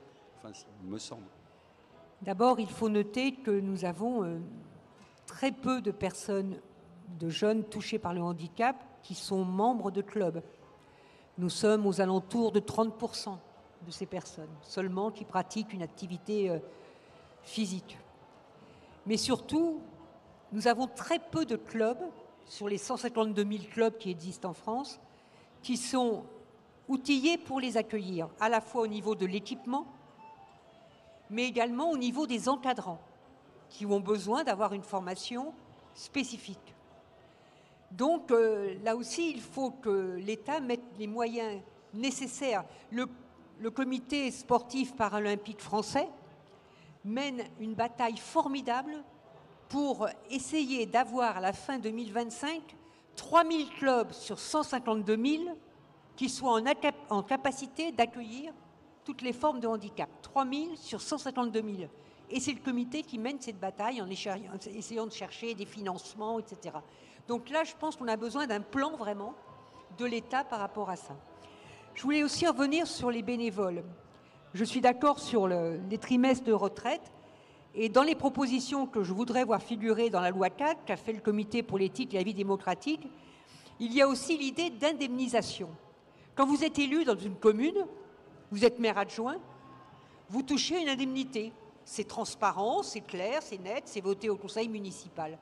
B: il me semble.
H: D'abord, il faut noter que nous avons très peu de personnes, de jeunes touchés par le handicap qui sont membres de clubs. Nous sommes aux alentours de 30% de ces personnes, seulement qui pratiquent une activité physique. Mais surtout, nous avons très peu de clubs, sur les 152 000 clubs qui existent en France, qui sont outillés pour les accueillir, à la fois au niveau de l'équipement, mais également au niveau des encadrants, qui ont besoin d'avoir une formation spécifique. Donc là aussi, il faut que l'État mette les moyens nécessaires. Le comité sportif paralympique français mène une bataille formidable pour essayer d'avoir à la fin 2025 3000 clubs sur 152 000 qui soient en capacité d'accueillir toutes les formes de handicap. 3000 sur 152 000. Et c'est le comité qui mène cette bataille en essayant de chercher des financements, etc. Donc là, je pense qu'on a besoin d'un plan vraiment de l'État par rapport à ça. Je voulais aussi revenir sur les bénévoles. Je suis d'accord sur les trimestres de retraite. Et dans les propositions que je voudrais voir figurer dans la loi 4, qu'a fait le Comité pour l'éthique et la vie démocratique, il y a aussi l'idée d'indemnisation. Quand vous êtes élu dans une commune, vous êtes maire adjoint, vous touchez une indemnité. C'est transparent, c'est clair, c'est net, c'est voté au conseil municipal.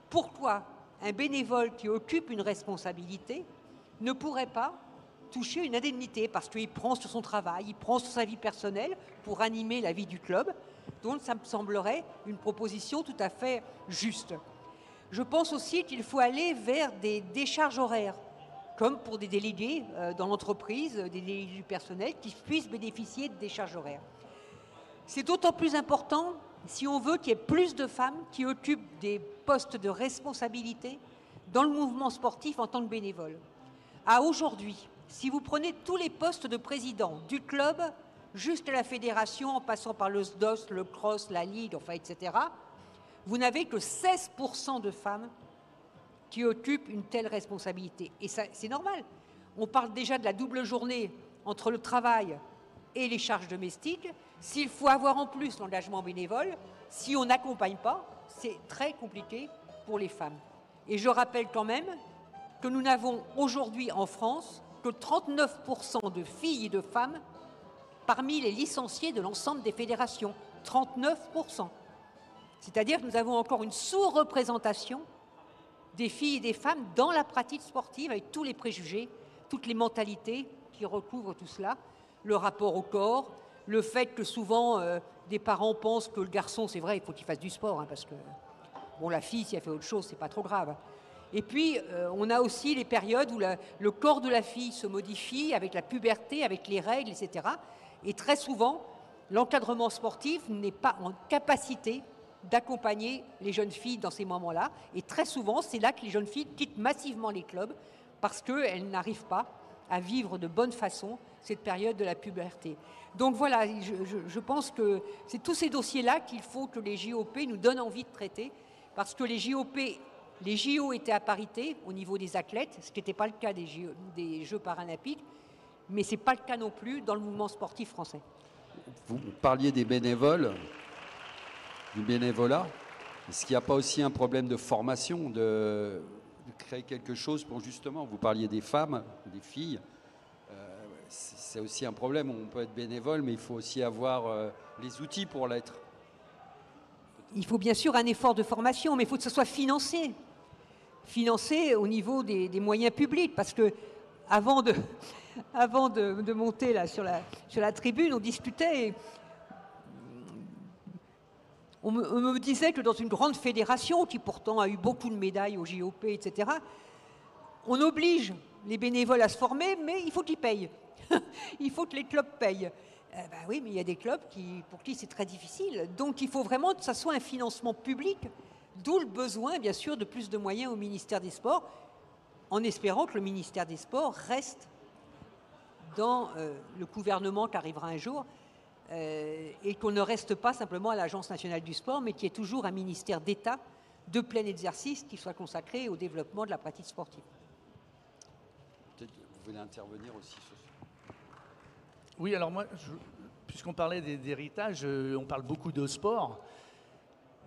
H: Pourquoi un bénévole qui occupe une responsabilité ne pourrait pas toucher une indemnité? Parce qu'il prend sur son travail, il prend sur sa vie personnelle pour animer la vie du club. Donc ça me semblerait une proposition tout à fait juste. Je pense aussi qu'il faut aller vers des décharges horaires, comme pour des délégués dans l'entreprise, des délégués du personnel qui puissent bénéficier de décharges horaires. C'est d'autant plus important si on veut qu'il y ait plus de femmes qui occupent des postes de responsabilité dans le mouvement sportif en tant que bénévoles. À aujourd'hui, si vous prenez tous les postes de président du club jusqu'à la fédération, en passant par le SDOS, le CROSS, la Ligue, etc., vous n'avez que 16% de femmes qui occupent une telle responsabilité. Et ça, c'est normal. On parle déjà de la double journée entre le travail et les charges domestiques. S'il faut avoir en plus l'engagement bénévole, si on n'accompagne pas, c'est très compliqué pour les femmes. Et je rappelle quand même que nous n'avons aujourd'hui en France que 39% de filles et de femmes parmi les licenciés de l'ensemble des fédérations, 39%. C'est-à-dire que nous avons encore une sous-représentation des filles et des femmes dans la pratique sportive, avec tous les préjugés, toutes les mentalités qui recouvrent tout cela, le rapport au corps, le fait que souvent des parents pensent que le garçon, c'est vrai, il faut qu'il fasse du sport, hein, parce que bon, la fille, si elle fait autre chose, c'est pas trop grave. Et puis, on a aussi les périodes où le corps de la fille se modifie avec la puberté, avec les règles, etc. Et très souvent, l'encadrement sportif n'est pas en capacité d'accompagner les jeunes filles dans ces moments-là. Et très souvent, c'est là que les jeunes filles quittent massivement les clubs parce qu'elles n'arrivent pas à vivre de bonne façon cette période de la puberté. Donc voilà, je pense que c'est tous ces dossiers-là qu'il faut que les JOP nous donnent envie de traiter, parce que les JO étaient à parité au niveau des athlètes, ce qui n'était pas le cas des Jeux paralympiques, mais ce n'est pas le cas non plus dans le mouvement sportif français.
B: Vous parliez des bénévoles, du bénévolat. Est-ce qu'il n'y a pas aussi un problème de formation, de créer quelque chose pour justement, vous parliez des femmes, des filles, c'est aussi un problème. On peut être bénévole, mais il faut aussi avoir les outils pour l'être.
H: Il faut bien sûr un effort de formation, mais il faut que ce soit financé. Financé au niveau des moyens publics, parce que avant de monter là sur la tribune, on discutait et on me disait que dans une grande fédération, qui pourtant a eu beaucoup de médailles au JOP, etc., on oblige les bénévoles à se former, mais il faut qu'ils payent. Il faut que les clubs payent. Ben oui, mais il y a des clubs pour qui c'est très difficile. Donc il faut vraiment que ça soit un financement public, d'où le besoin, bien sûr, de plus de moyens au ministère des Sports, en espérant que le ministère des Sports reste dans le gouvernement qui arrivera un jour, et qu'on ne reste pas simplement à l'Agence nationale du sport, mais qu'il y ait toujours un ministère d'État de plein exercice qui soit consacré au développement de la pratique sportive.
B: Peut-être que vous voulez intervenir aussi sur ça.
I: Oui, alors moi, puisqu'on parlait d'héritage, on parle beaucoup de sport,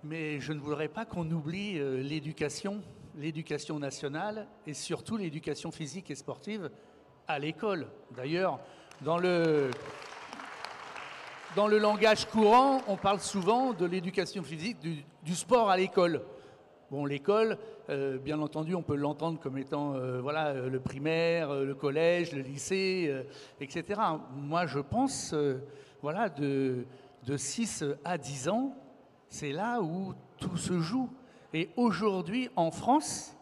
I: mais je ne voudrais pas qu'on oublie l'éducation nationale et surtout l'éducation physique et sportive à l'école. D'ailleurs, dans le langage courant, on parle souvent de l'éducation physique, du sport à l'école. Bon, l'école, bien entendu, on peut l'entendre comme étant le primaire, le collège, le lycée, etc. Moi, je pense, de 6 à 10 ans, c'est là où tout se joue. Et aujourd'hui, en France,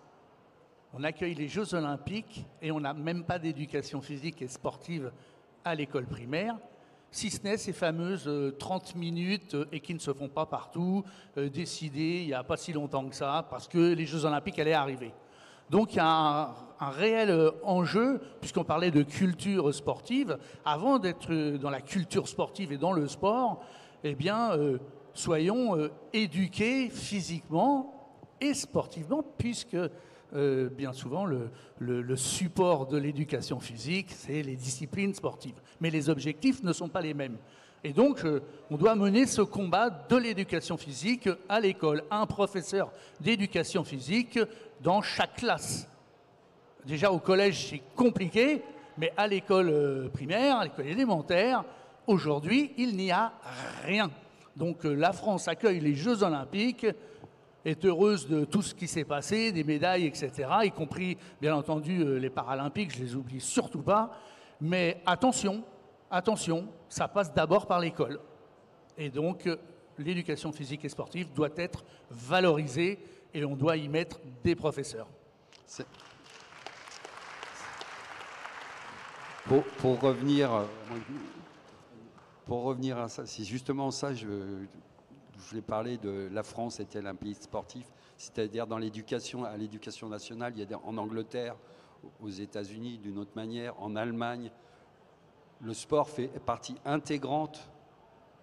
I: on accueille les Jeux Olympiques et on n'a même pas d'éducation physique et sportive à l'école primaire, si ce n'est ces fameuses 30 minutes et qui ne se font pas partout, décidées il n'y a pas si longtemps que ça, parce que les Jeux Olympiques allaient arriver. Donc il y a un réel enjeu, puisqu'on parlait de culture sportive, avant d'être dans la culture sportive et dans le sport, eh bien, soyons éduqués physiquement et sportivement, puisque bien souvent, le support de l'éducation physique, c'est les disciplines sportives. Mais les objectifs ne sont pas les mêmes. Et donc, on doit mener ce combat de l'éducation physique à l'école. Un professeur d'éducation physique dans chaque classe. Déjà, au collège, c'est compliqué, mais à l'école primaire, à l'école élémentaire, aujourd'hui, il n'y a rien. Donc, la France accueille les Jeux Olympiques, est heureuse de tout ce qui s'est passé, des médailles, etc., y compris, bien entendu, les Paralympiques, je les oublie surtout pas. Mais attention, ça passe d'abord par l'école. Et donc, l'éducation physique et sportive doit être valorisée et on doit y mettre des professeurs.
B: Pour revenir à ça, c'est justement ça, je voulais parler de la France est-elle un pays sportif, c'est-à-dire dans l'éducation, à l'éducation nationale, il y a en Angleterre, aux États-Unis d'une autre manière, en Allemagne, le sport fait partie intégrante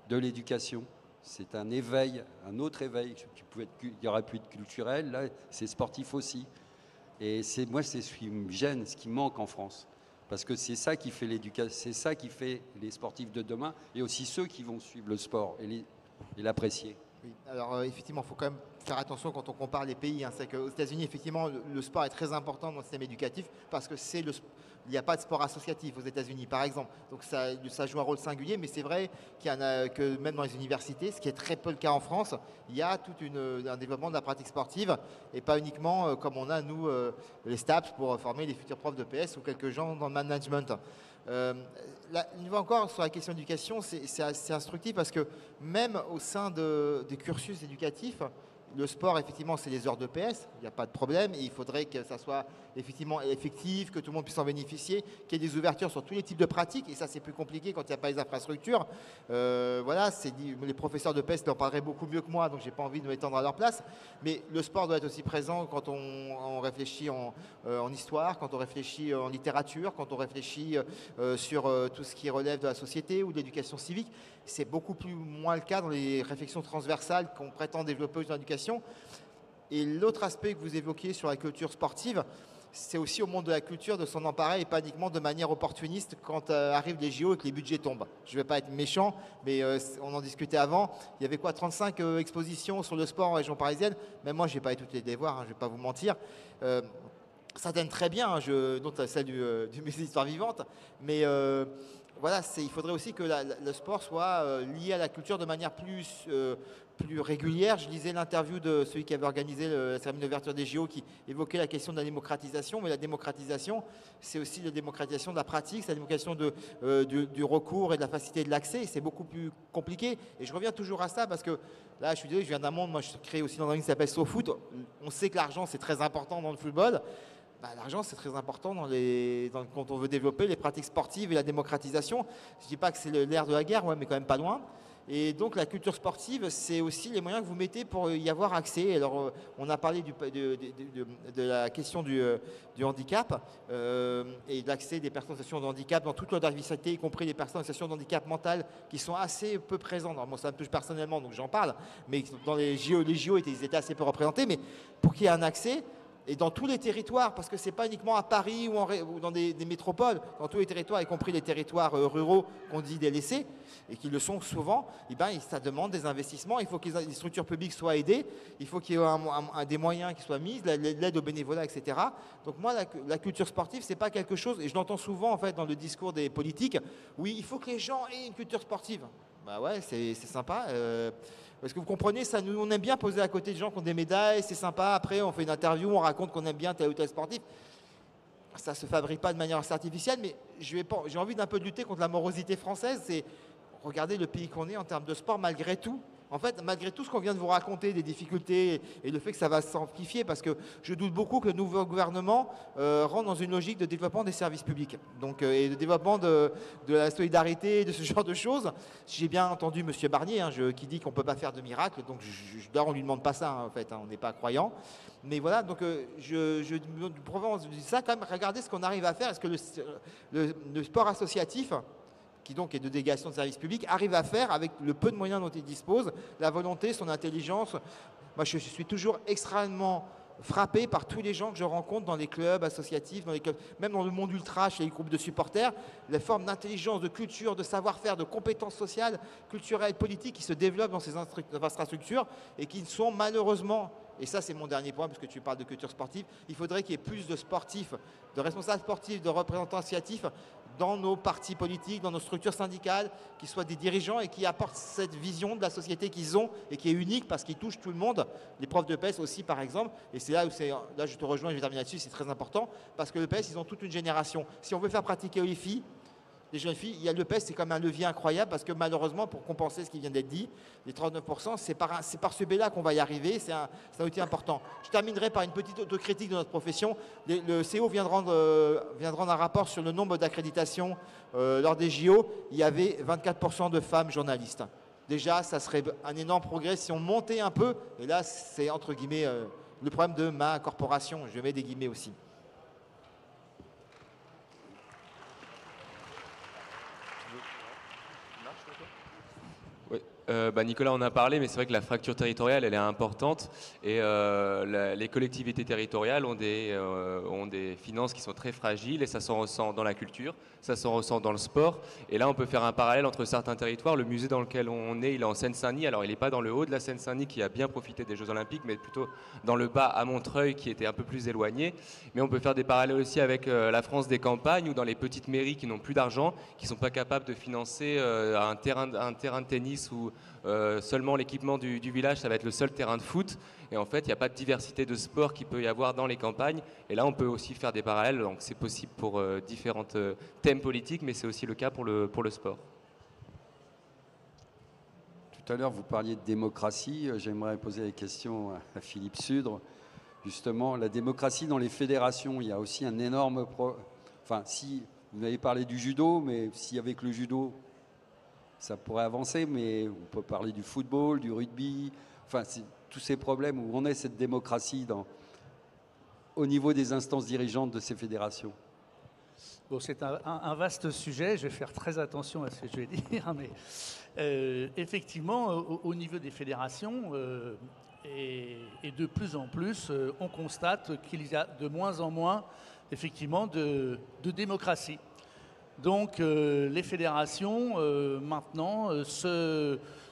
B: de l'éducation. C'est un éveil, un autre éveil il y aurait pu être culturel, là c'est sportif aussi. Et moi c'est ce qui me gêne, ce qui manque en France. Parce que c'est ça qui fait l'éducation, c'est ça qui fait les sportifs de demain et aussi ceux qui vont suivre le sport et l'apprécier.
J: Oui, alors effectivement, il faut quand même faire attention quand on compare les pays. Hein. C'est qu'aux États-Unis, effectivement, le sport est très important dans le système éducatif parce que il n'y a pas de sport associatif aux États-Unis, par exemple. Donc ça joue un rôle singulier, mais c'est vrai que même dans les universités, ce qui est très peu le cas en France, il y a tout un développement de la pratique sportive et pas uniquement comme on a, nous, les STAPS pour former les futurs profs de PS ou quelques gens dans le management. Une fois encore, sur la question d'éducation, c'est assez instructif parce que même au sein des cursus éducatifs, le sport, effectivement, c'est les heures de PS, il n'y a pas de problème. Et il faudrait que ça soit effectivement effectif, que tout le monde puisse en bénéficier, qu'il y ait des ouvertures sur tous les types de pratiques. Et ça, c'est plus compliqué quand il n'y a pas les infrastructures. Voilà, les professeurs de PS en parleraient beaucoup mieux que moi, donc je n'ai pas envie de m'étendre à leur place. Mais le sport doit être aussi présent quand on réfléchit en histoire, quand on réfléchit en littérature, quand on réfléchit sur tout ce qui relève de la société ou de l'éducation civique. C'est beaucoup moins le cas dans les réflexions transversales qu'on prétend développer dans l'éducation. Et l'autre aspect que vous évoquiez sur la culture sportive, c'est aussi au monde de la culture de s'en emparer et pas uniquement de manière opportuniste quand arrivent les JO et que les budgets tombent. Je ne vais pas être méchant, mais on en discutait avant. Il y avait 35 expositions sur le sport en région parisienne. Même moi, je n'ai pas toutes les voir, hein, je ne vais pas vous mentir. Certaines très bien, hein, dont celle du musée d'histoire vivante. Mais voilà, il faudrait aussi que le sport soit lié à la culture de manière plus régulière. Je lisais l'interview de celui qui avait organisé la cérémonie d'ouverture des JO qui évoquait la question de la démocratisation. Mais la démocratisation, c'est aussi la démocratisation de la pratique, c'est la démocratisation du recours et de la facilité de l'accès. C'est beaucoup plus compliqué. Et je reviens toujours à ça parce que là, je suis désolé, je viens d'un monde, moi je suis créé aussi dans un ligne qui s'appelle SoFoot. On sait que l'argent, c'est très important dans le football. L'argent, c'est très important quand on veut développer les pratiques sportives et la démocratisation. Je ne dis pas que c'est l'ère de la guerre, ouais, mais quand même pas loin. Et donc, la culture sportive, c'est aussi les moyens que vous mettez pour y avoir accès. Alors, on a parlé de la question du handicap et de l'accès des personnes en situation de handicap dans toute leur diversité, y compris les personnes en situation de handicap mental qui sont assez peu présentes. Alors, moi, ça me touche personnellement, donc j'en parle. Mais dans les JO, ils étaient assez peu représentés. Mais pour qu'il y ait un accès, et dans tous les territoires, parce que ce n'est pas uniquement à Paris ou dans des métropoles, dans tous les territoires, y compris les territoires ruraux qu'on dit délaissés, et qui le sont souvent, ça demande des investissements. Il faut que les structures publiques soient aidées, il faut qu'il y ait des moyens qui soient mis, l'aide aux bénévolats, etc. Donc moi, la culture sportive, ce n'est pas quelque chose, et je l'entends souvent en fait dans le discours des politiques, oui, il faut que les gens aient une culture sportive. Bah ouais, c'est sympa. Parce que vous comprenez, on aime bien poser à côté de gens qui ont des médailles, c'est sympa. Après, on fait une interview, on raconte qu'on aime bien tel ou tel sportif. Ça ne se fabrique pas de manière artificielle, mais j'ai envie d'un peu de lutter contre la morosité française. C'est regarder le pays qu'on est en termes de sport malgré tout. En fait, malgré tout ce qu'on vient de vous raconter, des difficultés et le fait que ça va s'amplifier, parce que je doute beaucoup que le nouveau gouvernement rentre dans une logique de développement des services publics et de développement de la solidarité, de ce genre de choses. J'ai bien entendu M. Barnier qui dit qu'on ne peut pas faire de miracle, donc on ne lui demande pas ça, en fait, on n'est pas croyant. Mais voilà, donc je dis ça quand même, regardez ce qu'on arrive à faire. Est-ce que le sport associatif, qui donc est de délégation de services publics, arrive à faire avec le peu de moyens dont il dispose, la volonté, son intelligence. Moi, je suis toujours extrêmement frappé par tous les gens que je rencontre dans les clubs associatifs, même dans le monde ultra, chez les groupes de supporters, la forme d'intelligence, de culture, de savoir-faire, de compétences sociales, culturelles, politiques qui se développent dans ces infrastructures et qui sont malheureusement, et ça c'est mon dernier point puisque tu parles de culture sportive, il faudrait qu'il y ait plus de sportifs, de responsables sportifs, de représentants associatifs dans nos partis politiques, dans nos structures syndicales, qui soient des dirigeants et qui apportent cette vision de la société qu'ils ont et qui est unique parce qu'ils touchent tout le monde. Les profs de PS aussi, par exemple. Et c'est là où là je te rejoins, je vais terminer là-dessus, c'est très important parce que le PS, ils ont toute une génération. Si on veut faire pratiquer les filles, les jeunes filles, il y a le PES, c'est comme un levier incroyable parce que malheureusement, pour compenser ce qui vient d'être dit, les 39%, c'est par ce biais-là qu'on va y arriver, c'est un outil important. Je terminerai par une petite autocritique de notre profession. Le CO vient de rendre un rapport sur le nombre d'accréditations lors des JO. Il y avait 24% de femmes journalistes. Déjà, ça serait un énorme progrès si on montait un peu. Et là, c'est entre guillemets le problème de ma corporation. Je mets des guillemets aussi.
G: Nicolas en a parlé, mais c'est vrai que la fracture territoriale, elle est importante. Et les collectivités territoriales ont des finances qui sont très fragiles, et ça s'en ressent dans la culture, ça s'en ressent dans le sport. Et là, on peut faire un parallèle entre certains territoires. Le musée dans lequel on est, il est en Seine-Saint-Denis. Alors, il n'est pas dans le haut de la Seine-Saint-Denis, qui a bien profité des Jeux Olympiques, mais plutôt dans le bas, à Montreuil, qui était un peu plus éloigné. Mais on peut faire des parallèles aussi avec la France des campagnes, ou dans les petites mairies qui n'ont plus d'argent, qui ne sont pas capables de financer un terrain de tennis ou seulement l'équipement du village, ça va être le seul terrain de foot. Et en fait, il n'y a pas de diversité de sport qu'il peut y avoir dans les campagnes. Et là, on peut aussi faire des parallèles. Donc, c'est possible pour différents thèmes politiques, mais c'est aussi le cas pour le sport.
B: Tout à l'heure, vous parliez de démocratie. J'aimerais poser la question à Philippe Sudre. Justement, la démocratie dans les fédérations, il y a aussi un énorme... Enfin, si vous avez parlé du judo, mais si avec le judo, ça pourrait avancer, mais on peut parler du football, du rugby, enfin, c'est tous ces problèmes où on est cette démocratie au niveau des instances dirigeantes de ces fédérations.
I: Bon, c'est un vaste sujet, je vais faire très attention à ce que je vais dire, mais effectivement, au niveau des fédérations, et de plus en plus, on constate qu'il y a de moins en moins, effectivement, de démocratie. Donc les fédérations maintenant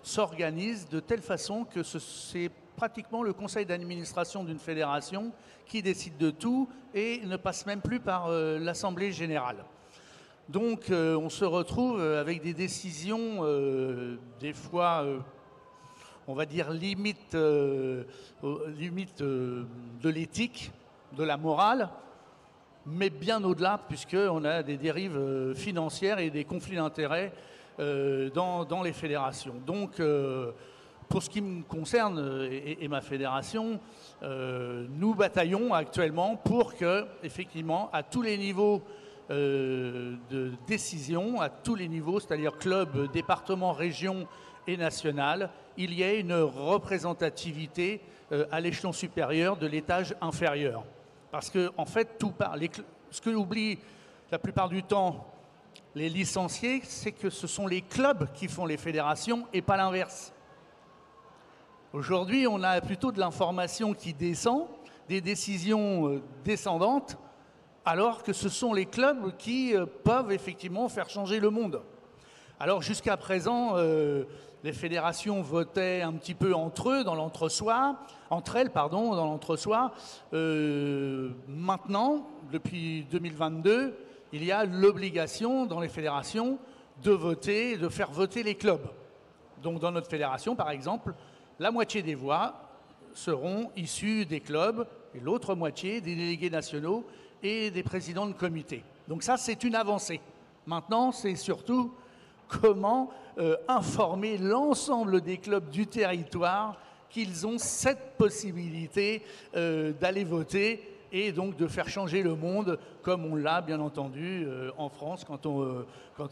I: s'organisent de telle façon que c'est pratiquement le conseil d'administration d'une fédération qui décide de tout et ne passe même plus par l'assemblée générale. Donc on se retrouve avec des décisions des fois, on va dire, limite de l'éthique, de la morale, mais bien au-delà, puisqu'on a des dérives financières et des conflits d'intérêts dans les fédérations. Donc, pour ce qui me concerne et ma fédération, nous bataillons actuellement pour que, effectivement, à tous les niveaux de décision, à tous les niveaux, c'est-à-dire club, département, région et national, il y ait une représentativité à l'échelon supérieur de l'étage inférieur. Parce que, en fait, ce que oublient la plupart du temps les licenciés, c'est que ce sont les clubs qui font les fédérations et pas l'inverse. Aujourd'hui, on a plutôt de l'information qui descend, des décisions descendantes, alors que ce sont les clubs qui peuvent effectivement faire changer le monde. Alors jusqu'à présent, les fédérations votaient un petit peu entre elles, dans l'entre-soi. Maintenant, depuis 2022, il y a l'obligation dans les fédérations de voter, de faire voter les clubs. Donc dans notre fédération, par exemple, la moitié des voix seront issues des clubs et l'autre moitié des délégués nationaux et des présidents de comité. Donc ça, c'est une avancée. Maintenant, c'est surtout comment informer l'ensemble des clubs du territoire qu'ils ont cette possibilité d'aller voter et donc de faire changer le monde, comme on l'a bien entendu en France quand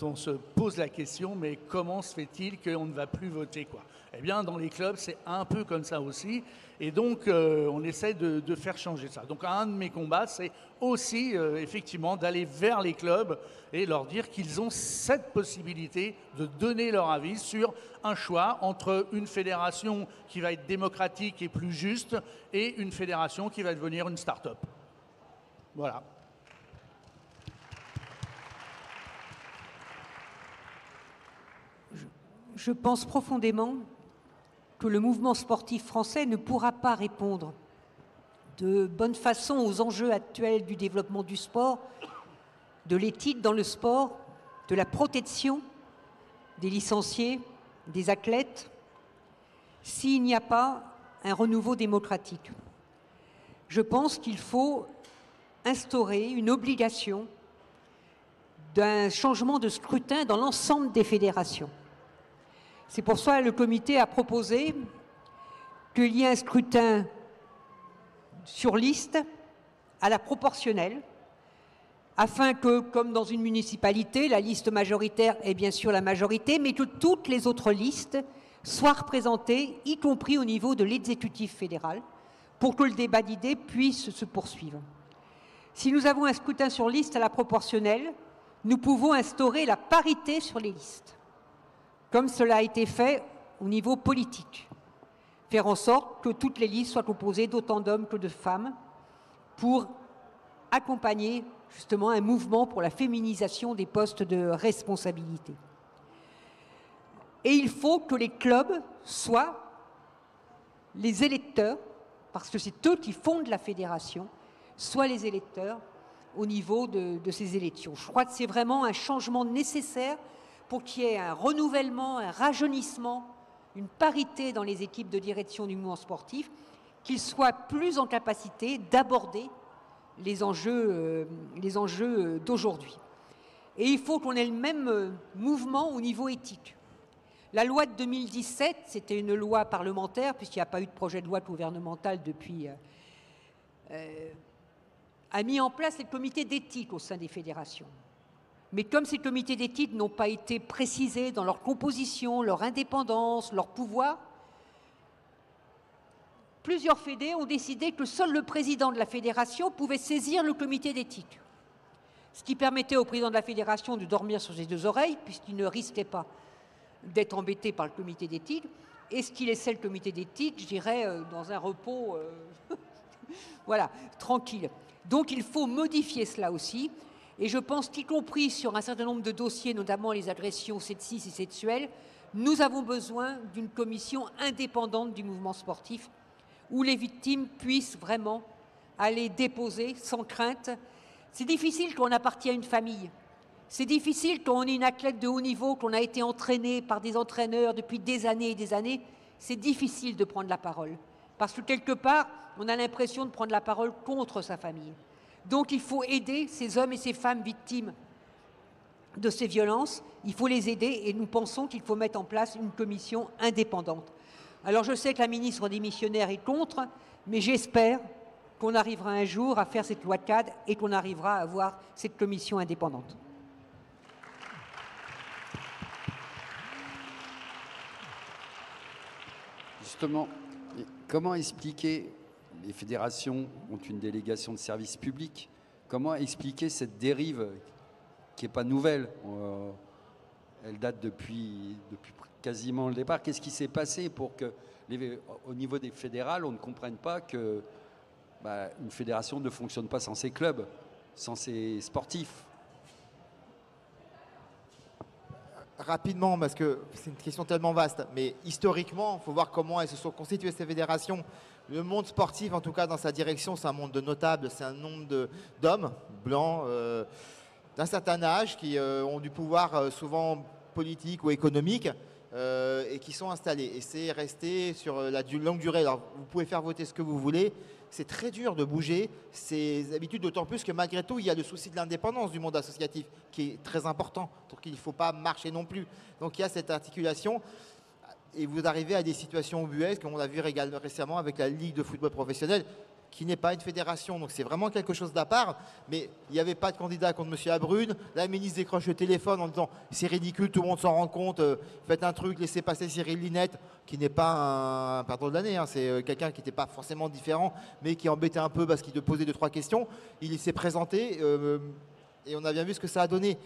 I: on se pose la question, mais comment se fait-il qu'on ne va plus voter, quoi? Eh bien, dans les clubs, c'est un peu comme ça aussi, et donc on essaie de faire changer ça. Donc un de mes combats, c'est aussi effectivement d'aller vers les clubs et leur dire qu'ils ont cette possibilité de donner leur avis sur un choix entre une fédération qui va être démocratique et plus juste et une fédération qui va devenir une start-up. Voilà.
H: Je pense profondément que le mouvement sportif français ne pourra pas répondre de bonne façon aux enjeux actuels du développement du sport, de l'éthique dans le sport, de la protection des licenciés, des athlètes, s'il n'y a pas un renouveau démocratique. Je pense qu'il faut instaurer une obligation d'un changement de scrutin dans l'ensemble des fédérations. C'est pour ça que le comité a proposé qu'il y ait un scrutin sur liste à la proportionnelle, afin que, comme dans une municipalité, la liste majoritaire est bien sûr la majorité, mais que toutes les autres listes soient représentées, y compris au niveau de l'exécutif fédéral, pour que le débat d'idées puisse se poursuivre. Si nous avons un scrutin sur liste à la proportionnelle, nous pouvons instaurer la parité sur les listes, comme cela a été fait au niveau politique. Faire en sorte que toutes les listes soient composées d'autant d'hommes que de femmes pour accompagner justement un mouvement pour la féminisation des postes de responsabilité. Et il faut que les clubs soient les électeurs, parce que c'est eux qui fondent la fédération, soient les électeurs au niveau de ces élections. Je crois que c'est vraiment un changement nécessaire pour qu'il y ait un renouvellement, un rajeunissement, une parité dans les équipes de direction du mouvement sportif, qu'ils soient plus en capacité d'aborder les enjeux d'aujourd'hui. Et il faut qu'on ait le même mouvement au niveau éthique. La loi de 2017, c'était une loi parlementaire, puisqu'il n'y a pas eu de projet de loi gouvernemental depuis, a mis en place les comités d'éthique au sein des fédérations. Mais comme ces comités d'éthique n'ont pas été précisés dans leur composition, leur indépendance, leur pouvoir, plusieurs fédés ont décidé que seul le président de la fédération pouvait saisir le comité d'éthique. Ce qui permettait au président de la fédération de dormir sur ses deux oreilles, puisqu'il ne risquait pas d'être embêté par le comité d'éthique, et ce qui laissait le comité d'éthique, je dirais, dans un repos voilà, tranquille. Donc il faut modifier cela aussi, et je pense qu'y compris sur un certain nombre de dossiers, notamment les agressions sexistes et sexuelles, nous avons besoin d'une commission indépendante du mouvement sportif, où les victimes puissent vraiment aller déposer sans crainte. C'est difficile quand on appartient à une famille. C'est difficile quand on est une athlète de haut niveau, qu'on a été entraîné par des entraîneurs depuis des années et des années. C'est difficile de prendre la parole. Parce que quelque part, on a l'impression de prendre la parole contre sa famille. Donc il faut aider ces hommes et ces femmes victimes de ces violences. Il faut les aider et nous pensons qu'il faut mettre en place une commission indépendante. Alors je sais que la ministre démissionnaire est contre, mais j'espère qu'on arrivera un jour à faire cette loi de cadre et qu'on arrivera à avoir cette commission indépendante.
B: Justement, comment expliquer, les fédérations ont une délégation de service public, comment expliquer cette dérive qui n'est pas nouvelle, elle date depuis quasiment le départ. Qu'est-ce qui s'est passé pour que, au niveau des fédérales, on ne comprenne pas que une fédération ne fonctionne pas sans ses clubs, sans ses sportifs?
J: Rapidement, parce que c'est une question tellement vaste, mais historiquement, il faut voir comment elles se sont constituées, ces fédérations. Le monde sportif, en tout cas dans sa direction, c'est un monde de notables, c'est un nombre d'hommes blancs d'un certain âge qui ont du pouvoir souvent politique ou économique et qui sont installés. Et c'est resté sur la longue durée. Alors, vous pouvez faire voter ce que vous voulez. C'est très dur de bouger ces habitudes, d'autant plus que malgré tout, il y a le souci de l'indépendance du monde associatif qui est très important, donc il ne faut pas marcher non plus. Donc il y a cette articulation et vous arrivez à des situations ubuesques, comme on l'a vu récemment avec la Ligue de football professionnel, qui n'est pas une fédération, donc c'est vraiment quelque chose d'à part, mais il n'y avait pas de candidat contre M. Abrune. La ministre décroche le téléphone en disant c'est ridicule, tout le monde s'en rend compte, faites un truc, laissez passer Cyril Linette, qui n'est pas un perdant de l'année, hein, c'est quelqu'un qui n'était pas forcément différent, mais qui embêtait un peu parce qu'il posait 2-3 questions. Il s'est présenté et on a bien vu ce que ça a donné.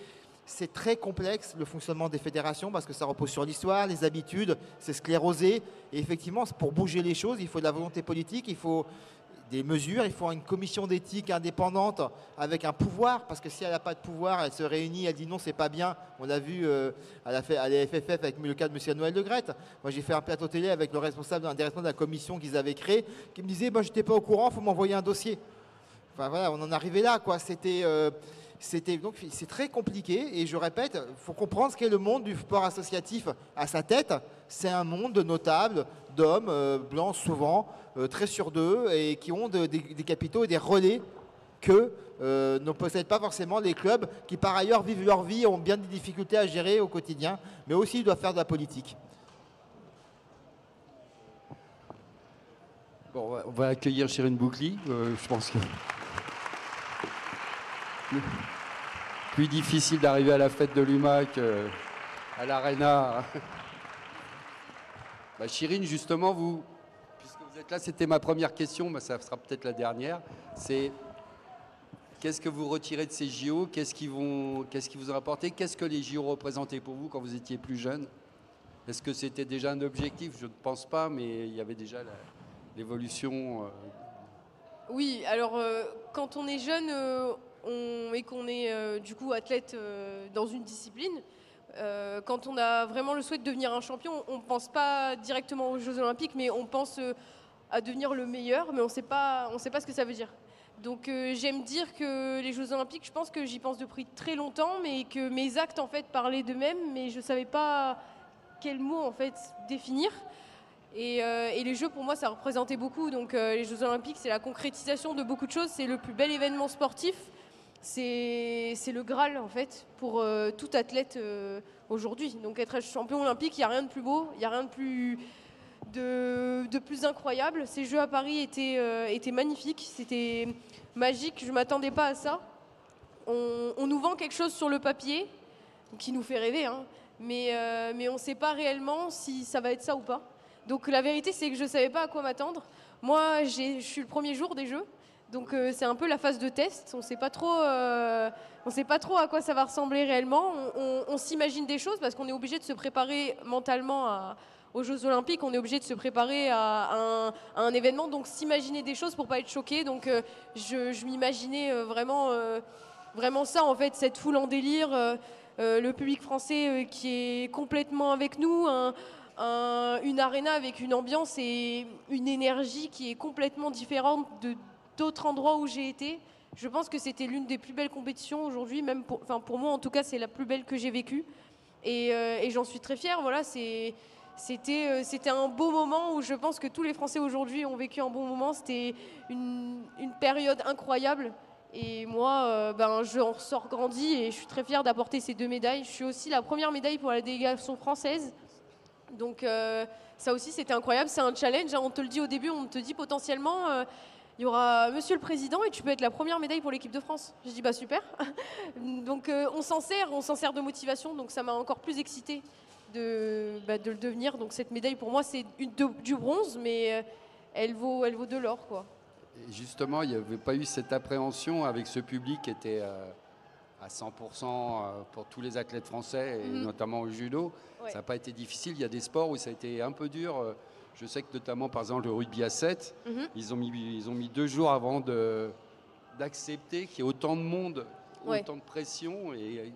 J: C'est très complexe le fonctionnement des fédérations parce que ça repose sur l'histoire, les habitudes, c'est sclérosé. Et effectivement, pour bouger les choses, il faut de la volonté politique, il faut des mesures, il faut une commission d'éthique indépendante avec un pouvoir, parce que si elle n'a pas de pouvoir, elle se réunit, elle dit non, c'est pas bien. On l'a vu à la FFF avec le cas de M. Noël Le Graët. Moi, j'ai fait un plateau télé avec le responsable, un des responsables de la commission qu'ils avaient créée, qui me disait je n'étais pas au courant, il faut m'envoyer un dossier. Enfin voilà, on en arrivait là, quoi. Donc c'est très compliqué et je répète, il faut comprendre ce qu'est le monde du sport associatif à sa tête. C'est un monde de notables, d'hommes blancs souvent, très sur deux et qui ont des capitaux et des relais que ne possèdent pas forcément les clubs qui par ailleurs vivent leur vie, ont bien des difficultés à gérer au quotidien, mais aussi ils doivent faire de la politique.
B: Bon, on va accueillir Chérine Boucli, je pense que... Plus difficile d'arriver à la fête de l'UMAC, à l'Arena. Chérine, justement, puisque vous êtes là, c'était ma première question, mais ça sera peut-être la dernière. C'est qu'est-ce que vous retirez de ces JO? Qu'est-ce qui vous a apporté? Qu'est-ce que les JO représentaient pour vous quand vous étiez plus jeune? Est-ce que c'était déjà un objectif? Je ne pense pas, mais il y avait déjà l'évolution.
K: Oui, alors quand on est jeune et qu'on est du coup athlète dans une discipline, quand on a vraiment le souhait de devenir un champion, on ne pense pas directement aux Jeux Olympiques, mais on pense à devenir le meilleur, mais on sait pas ce que ça veut dire. Donc j'aime dire que les Jeux Olympiques, je pense que j'y pense depuis très longtemps, mais que mes actes en fait parlaient d'eux-mêmes, mais je ne savais pas quel mot en fait définir. Et les Jeux pour moi ça représentait beaucoup. Donc les Jeux Olympiques c'est la concrétisation de beaucoup de choses, c'est le plus bel événement sportif, c'est le Graal en fait pour tout athlète aujourd'hui. Donc être champion olympique, il n'y a rien de plus beau, il n'y a rien de plus incroyable. Ces Jeux à Paris étaient magnifiques, c'était magique, je ne m'attendais pas à ça. On nous vend quelque chose sur le papier qui nous fait rêver, hein, mais on ne sait pas réellement si ça va être ça ou pas. Donc la vérité c'est que je ne savais pas à quoi m'attendre. Moi je suis le premier jour des Jeux, donc c'est un peu la phase de test. On ne sait pas trop à quoi ça va ressembler réellement. On s'imagine des choses parce qu'on est obligé de se préparer mentalement aux Jeux Olympiques, on est obligé de se préparer à un événement, donc s'imaginer des choses pour pas être choqué. Donc je m'imaginais vraiment ça en fait, cette foule en délire, le public français qui est complètement avec nous, une arena avec une ambiance et une énergie qui est complètement différente d'autres endroits où j'ai été. Je pense que c'était l'une des plus belles compétitions aujourd'hui, même pour moi en tout cas, c'est la plus belle que j'ai vécue. Et j'en suis très fière. Voilà, c'était un beau moment où je pense que tous les Français aujourd'hui ont vécu un bon moment. C'était une période incroyable. Et moi, je en ressors grandi et je suis très fière d'apporter ces 2 médailles. Je suis aussi la première médaille pour la délégation française. Donc ça aussi c'était incroyable, c'est un challenge, hein. On te le dit au début, on te dit potentiellement il y aura Monsieur le Président et tu peux être la première médaille pour l'équipe de France. Je dis bah super. Donc on s'en sert de motivation, donc ça m'a encore plus excitée de le devenir. Donc cette médaille pour moi c'est du bronze, mais elle vaut de l'or quoi.
B: Et justement, il n'y avait pas eu cette appréhension avec ce public qui était à 100% pour tous les athlètes français, et notamment au judo. Ouais. Ça n'a pas été difficile. Il y a des sports où ça a été un peu dur. Je sais que notamment, par exemple, le rugby à 7, ils ont mis 2 jours avant d'accepter qu'il y ait autant de monde, autant de pression, et ils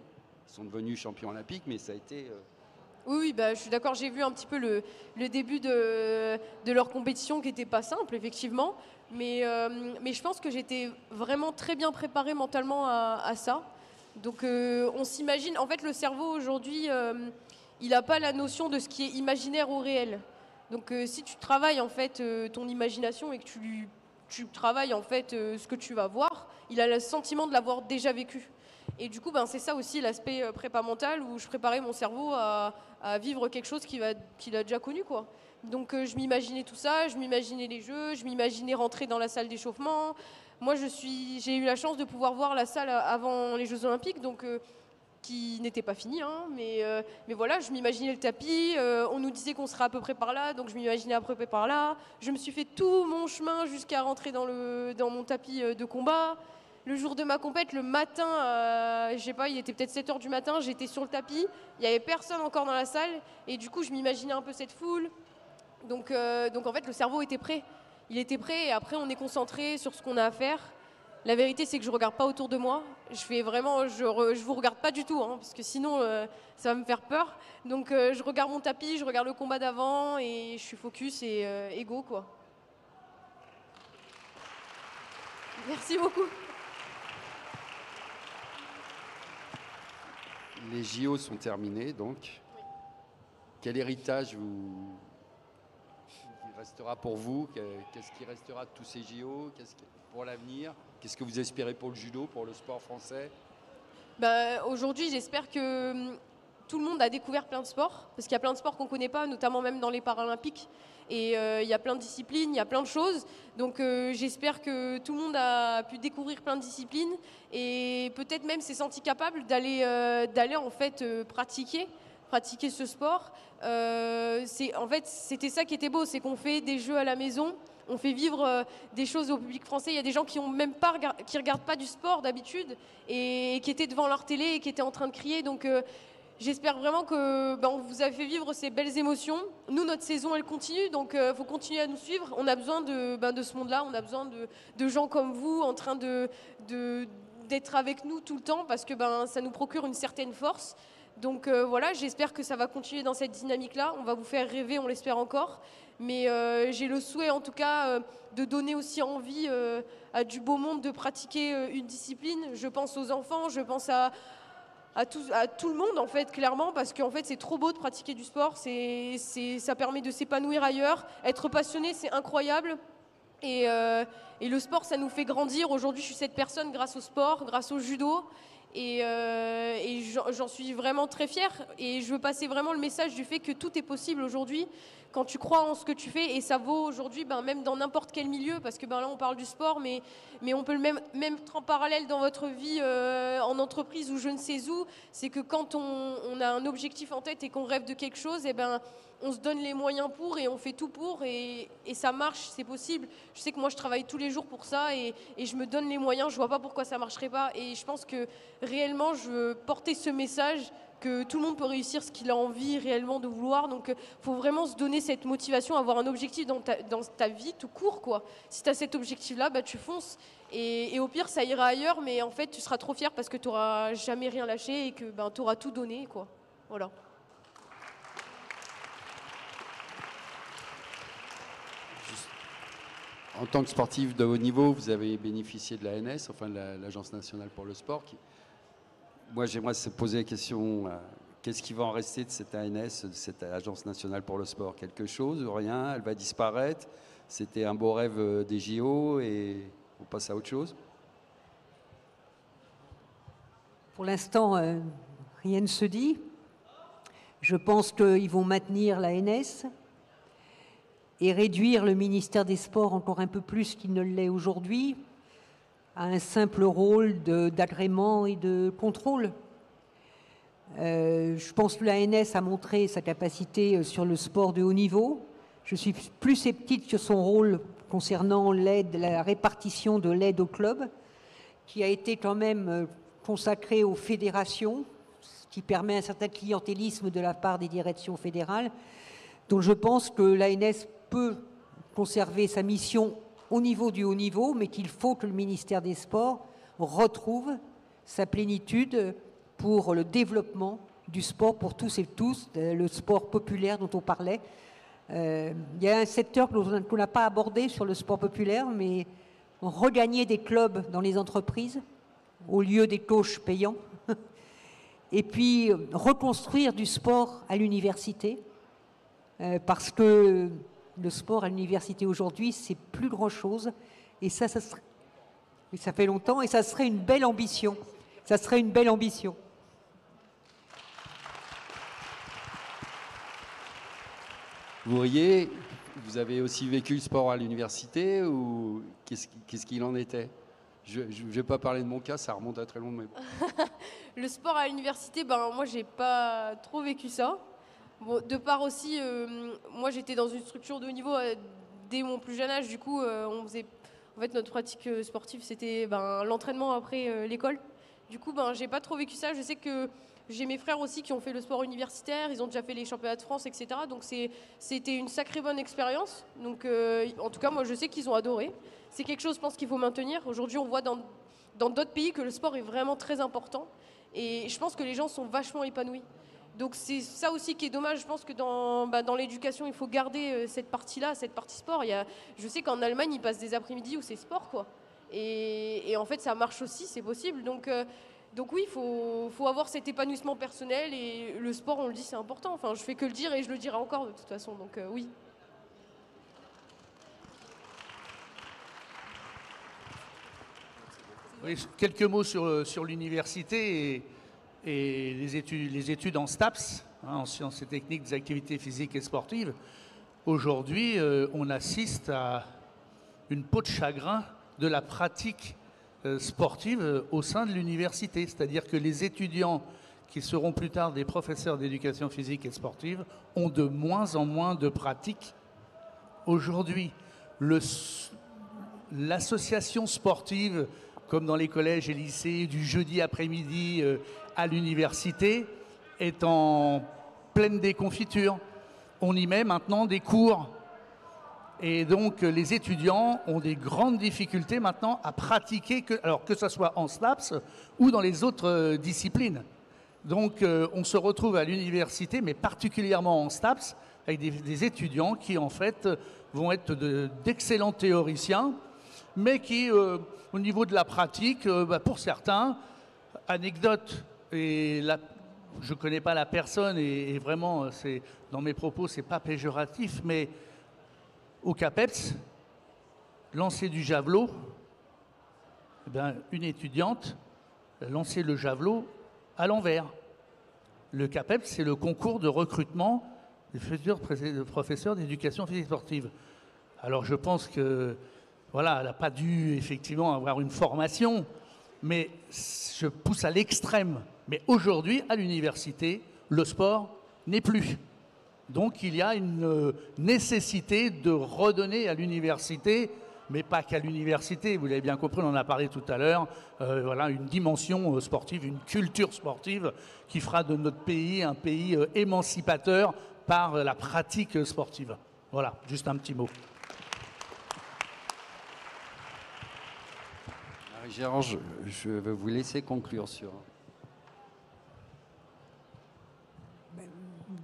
B: sont devenus champions olympiques, mais ça a été...
K: Oui, je suis d'accord. J'ai vu un petit peu le début de leur compétition qui n'était pas simple, effectivement. Mais je pense que j'étais vraiment très bien préparée mentalement à ça. Donc on s'imagine, en fait le cerveau aujourd'hui, il n'a pas la notion de ce qui est imaginaire ou réel. Donc si tu travailles en fait ton imagination et que tu travailles en fait ce que tu vas voir, il a le sentiment de l'avoir déjà vécu. Et du coup c'est ça aussi l'aspect prépa mental où je préparais mon cerveau à vivre quelque chose qu'il a déjà connu quoi. Donc je m'imaginais tout ça, je m'imaginais les Jeux, je m'imaginais rentrer dans la salle d'échauffement. Moi, j'ai eu la chance de pouvoir voir la salle avant les Jeux Olympiques, donc qui n'était pas finie, hein, mais voilà, je m'imaginais le tapis. On nous disait qu'on serait à peu près par là, donc je m'imaginais à peu près par là. Je me suis fait tout mon chemin jusqu'à rentrer dans mon tapis de combat. Le jour de ma compète, le matin, je sais pas, il était peut-être 7h du matin, j'étais sur le tapis, il n'y avait personne encore dans la salle, et du coup, je m'imaginais un peu cette foule. Donc en fait, le cerveau était prêt. Il était prêt et après, on est concentré sur ce qu'on a à faire. La vérité, c'est que je ne regarde pas autour de moi. Je vous regarde pas du tout, hein, parce que sinon, ça va me faire peur. Donc je regarde mon tapis, je regarde le combat d'avant et je suis focus et go, quoi. Merci beaucoup.
B: Les JO sont terminés, donc. Oui. Quel héritage restera pour vous? Qu'est-ce qui restera de tous ces JO? Pour l'avenir? Qu'est-ce que vous espérez pour le judo, pour le sport français?
K: Aujourd'hui, j'espère que tout le monde a découvert plein de sports, parce qu'il y a plein de sports qu'on ne connaît pas, notamment même dans les Paralympiques. Et il y a plein de disciplines, il y a plein de choses. Donc j'espère que tout le monde a pu découvrir plein de disciplines et peut-être même s'est senti capable d'aller en fait pratiquer ce sport. En fait, c'était ça qui était beau, c'est qu'on fait des jeux à la maison, on fait vivre des choses au public français. Il y a des gens qui regardent pas du sport d'habitude et qui étaient devant leur télé et qui étaient en train de crier. Donc j'espère vraiment que on vous a fait vivre ces belles émotions. Nous, notre saison, elle continue, donc il faut continuer à nous suivre. On a besoin de ce monde-là, on a besoin de gens comme vous en train d'être avec nous tout le temps parce que ça nous procure une certaine force. Donc voilà, j'espère que ça va continuer dans cette dynamique-là. On va vous faire rêver, on l'espère encore. Mais j'ai le souhait en tout cas de donner aussi envie à du beau monde de pratiquer une discipline. Je pense aux enfants, je pense à tout le monde en fait, clairement, parce qu'en fait c'est trop beau de pratiquer du sport, ça permet de s'épanouir ailleurs. Être passionné, c'est incroyable. Et le sport, ça nous fait grandir. Aujourd'hui, je suis cette personne grâce au sport, grâce au judo. Et j'en suis vraiment très fière. Et je veux passer vraiment le message du fait que tout est possible aujourd'hui quand tu crois en ce que tu fais. Et ça vaut aujourd'hui même dans n'importe quel milieu. Parce que là, on parle du sport, mais on peut le même mettre en parallèle dans votre vie en entreprise ou je ne sais où. C'est que quand on a un objectif en tête et qu'on rêve de quelque chose, on se donne les moyens pour et on fait tout pour et ça marche, c'est possible. Je sais que moi je travaille tous les jours pour ça et je me donne les moyens, je vois pas pourquoi ça marcherait pas et je pense que réellement je veux porter ce message que tout le monde peut réussir ce qu'il a envie réellement de vouloir, donc faut vraiment se donner cette motivation, avoir un objectif dans ta vie tout court quoi. Si tu as cet objectif là, tu fonces et au pire ça ira ailleurs mais en fait tu seras trop fier parce que tu n'auras jamais rien lâché et que tu auras tout donné quoi. Voilà.
B: En tant que sportif de haut niveau, vous avez bénéficié de l'ANS, enfin de l'Agence nationale pour le sport. Moi, j'aimerais se poser la question, qu'est-ce qui va en rester de cette ANS, de cette Agence nationale pour le sport? Quelque chose? Rien? Elle va disparaître? C'était un beau rêve des JO et on passe à autre chose?
H: Pour l'instant, rien ne se dit. Je pense qu'ils vont maintenir l'ANS et réduire le ministère des Sports encore un peu plus qu'il ne l'est aujourd'hui à un simple rôle d'agrément et de contrôle. Je pense que l'ANS a montré sa capacité sur le sport de haut niveau. Je suis plus sceptique sur son rôle concernant l'aide, la répartition de l'aide au club, qui a été quand même consacrée aux fédérations, ce qui permet un certain clientélisme de la part des directions fédérales. Donc je pense que l'ANS peut conserver sa mission au niveau du haut niveau, mais qu'il faut que le ministère des Sports retrouve sa plénitude pour le développement du sport pour tous et tous, le sport populaire dont on parlait. Il y a un secteur qu'on n'a pas abordé sur le sport populaire, mais regagner des clubs dans les entreprises au lieu des coachs payants. Et puis reconstruire du sport à l'université, parce que le sport à l'université aujourd'hui, c'est plus grand-chose. Et ça fait longtemps, et ça serait une belle ambition. Ça serait une belle ambition.
B: Vous voyez, vous avez aussi vécu le sport à l'université ou qu'est-ce qu'il en était? Je ne vais pas parler de mon cas, ça remonte à très loin. Mais...
K: Le sport à l'université, moi, j'ai pas trop vécu ça. Bon, de part aussi, moi j'étais dans une structure de haut niveau dès mon plus jeune âge, du coup on faisait, en fait notre pratique sportive c'était l'entraînement après l'école. Du coup j'ai pas trop vécu ça, je sais que j'ai mes frères aussi qui ont fait le sport universitaire, ils ont déjà fait les championnats de France, etc. Donc c'était une sacrée bonne expérience, donc en tout cas moi je sais qu'ils ont adoré. C'est quelque chose je pense qu'il faut maintenir. Aujourd'hui on voit dans d'autres pays que le sport est vraiment très important et je pense que les gens sont vachement épanouis. Donc c'est ça aussi qui est dommage, je pense que dans l'éducation, il faut garder cette partie-là, cette partie sport. Je sais qu'en Allemagne, ils passent des après-midi où c'est sport, quoi. Et en fait, ça marche aussi, c'est possible. Donc oui, il faut avoir cet épanouissement personnel et le sport, on le dit, c'est important. Enfin, je fais que le dire et je le dirai encore de toute façon, donc oui.
I: Oui, quelques mots sur l'université et les études en STAPS, en sciences et techniques des activités physiques et sportives. Aujourd'hui, on assiste à une peau de chagrin de la pratique sportive au sein de l'université. C'est-à-dire que les étudiants qui seront plus tard des professeurs d'éducation physique et sportive ont de moins en moins de pratiques. Aujourd'hui, l'association sportive, comme dans les collèges et lycées, du jeudi après-midi à l'université, est en pleine déconfiture. On y met maintenant des cours. Et donc, les étudiants ont des grandes difficultés maintenant à pratiquer, alors que ce soit en STAPS ou dans les autres disciplines. Donc, on se retrouve à l'université, mais particulièrement en STAPS, avec des étudiants qui, en fait, vont être d'excellents théoriciens, mais qui, au niveau de la pratique, pour certains, anecdote, et je ne connais pas la personne, et vraiment, dans mes propos, ce n'est pas péjoratif, mais au CAPEPS, lancer du javelot, eh bien, une étudiante lançait le javelot à l'envers. Le CAPEPS, c'est le concours de recrutement des futurs professeurs d'éducation physique sportive. Alors je pense que, voilà, elle n'a pas dû effectivement avoir une formation, mais je pousse à l'extrême. Mais aujourd'hui, à l'université, le sport n'est plus. Donc il y a une nécessité de redonner à l'université, mais pas qu'à l'université, vous l'avez bien compris, on en a parlé tout à l'heure, voilà, une dimension sportive, une culture sportive qui fera de notre pays un pays émancipateur par la pratique sportive. Voilà, juste un petit mot.
B: Marie-Georges, je vais vous laisser conclure sur...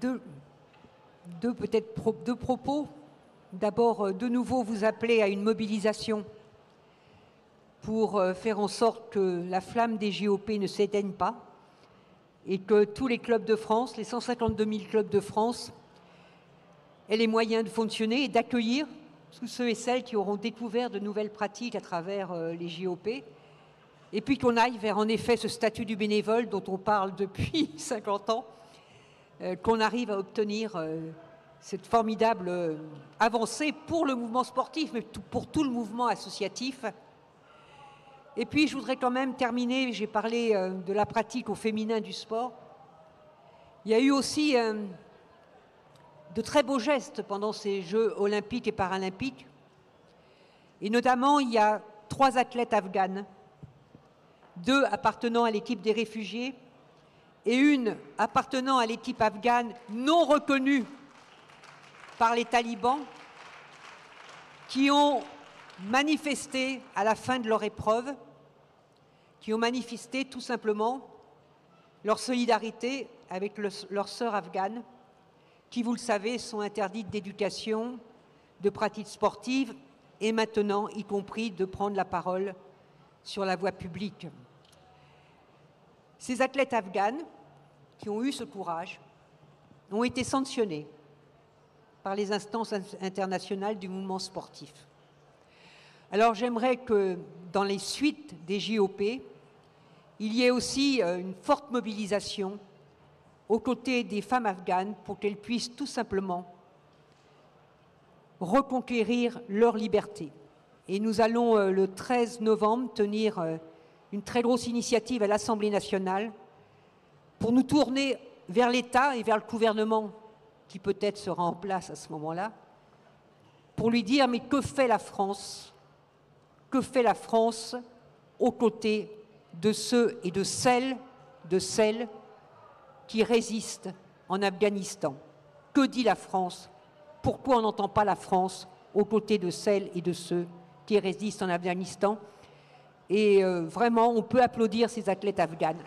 H: Deux propos. D'abord, de nouveau, vous appelez à une mobilisation pour faire en sorte que la flamme des JOP ne s'éteigne pas et que tous les clubs de France, les 152 000 clubs de France, aient les moyens de fonctionner et d'accueillir tous ceux et celles qui auront découvert de nouvelles pratiques à travers les JOP. Et puis qu'on aille vers, en effet, ce statut du bénévole dont on parle depuis 50 ans, qu'on arrive à obtenir cette formidable avancée pour le mouvement sportif, mais pour tout le mouvement associatif. Et puis, je voudrais quand même terminer, j'ai parlé de la pratique au féminin du sport. Il y a eu aussi de très beaux gestes pendant ces Jeux olympiques et paralympiques. Et notamment, il y a 3 athlètes afghanes, 2 appartenant à l'équipe des réfugiés et une appartenant à l'équipe afghane non reconnue par les talibans, qui ont manifesté à la fin de leur épreuve, qui ont manifesté tout simplement leur solidarité avec leurs sœurs afghanes, qui, vous le savez, sont interdites d'éducation, de pratiques sportives et maintenant, y compris, de prendre la parole sur la voie publique. Ces athlètes afghanes qui ont eu ce courage ont été sanctionnés par les instances internationales du mouvement sportif. Alors j'aimerais que dans les suites des JOP, il y ait aussi une forte mobilisation aux côtés des femmes afghanes pour qu'elles puissent tout simplement reconquérir leur liberté. Et nous allons le 13 novembre tenir une très grosse initiative à l'Assemblée nationale pour nous tourner vers l'État et vers le gouvernement qui peut-être sera en place à ce moment-là, pour lui dire, mais que fait la France? Que fait la France aux côtés de ceux et de celles qui résistent en Afghanistan? Que dit la France? Pourquoi on n'entend pas la France aux côtés de celles et de ceux qui résistent en Afghanistan? Et vraiment, on peut applaudir ces athlètes afghanes.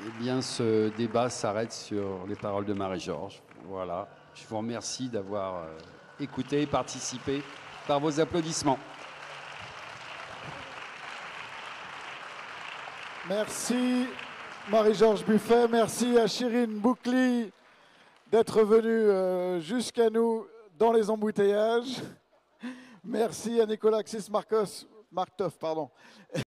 B: Eh bien, ce débat s'arrête sur les paroles de Marie-Georges. Voilà. Je vous remercie d'avoir écouté et participé par vos applaudissements.
F: Merci Marie-Georges Buffet, merci à Chirine Boukli d'être venue jusqu'à nous dans les embouteillages. Merci à Nicolas Xis Markov, pardon.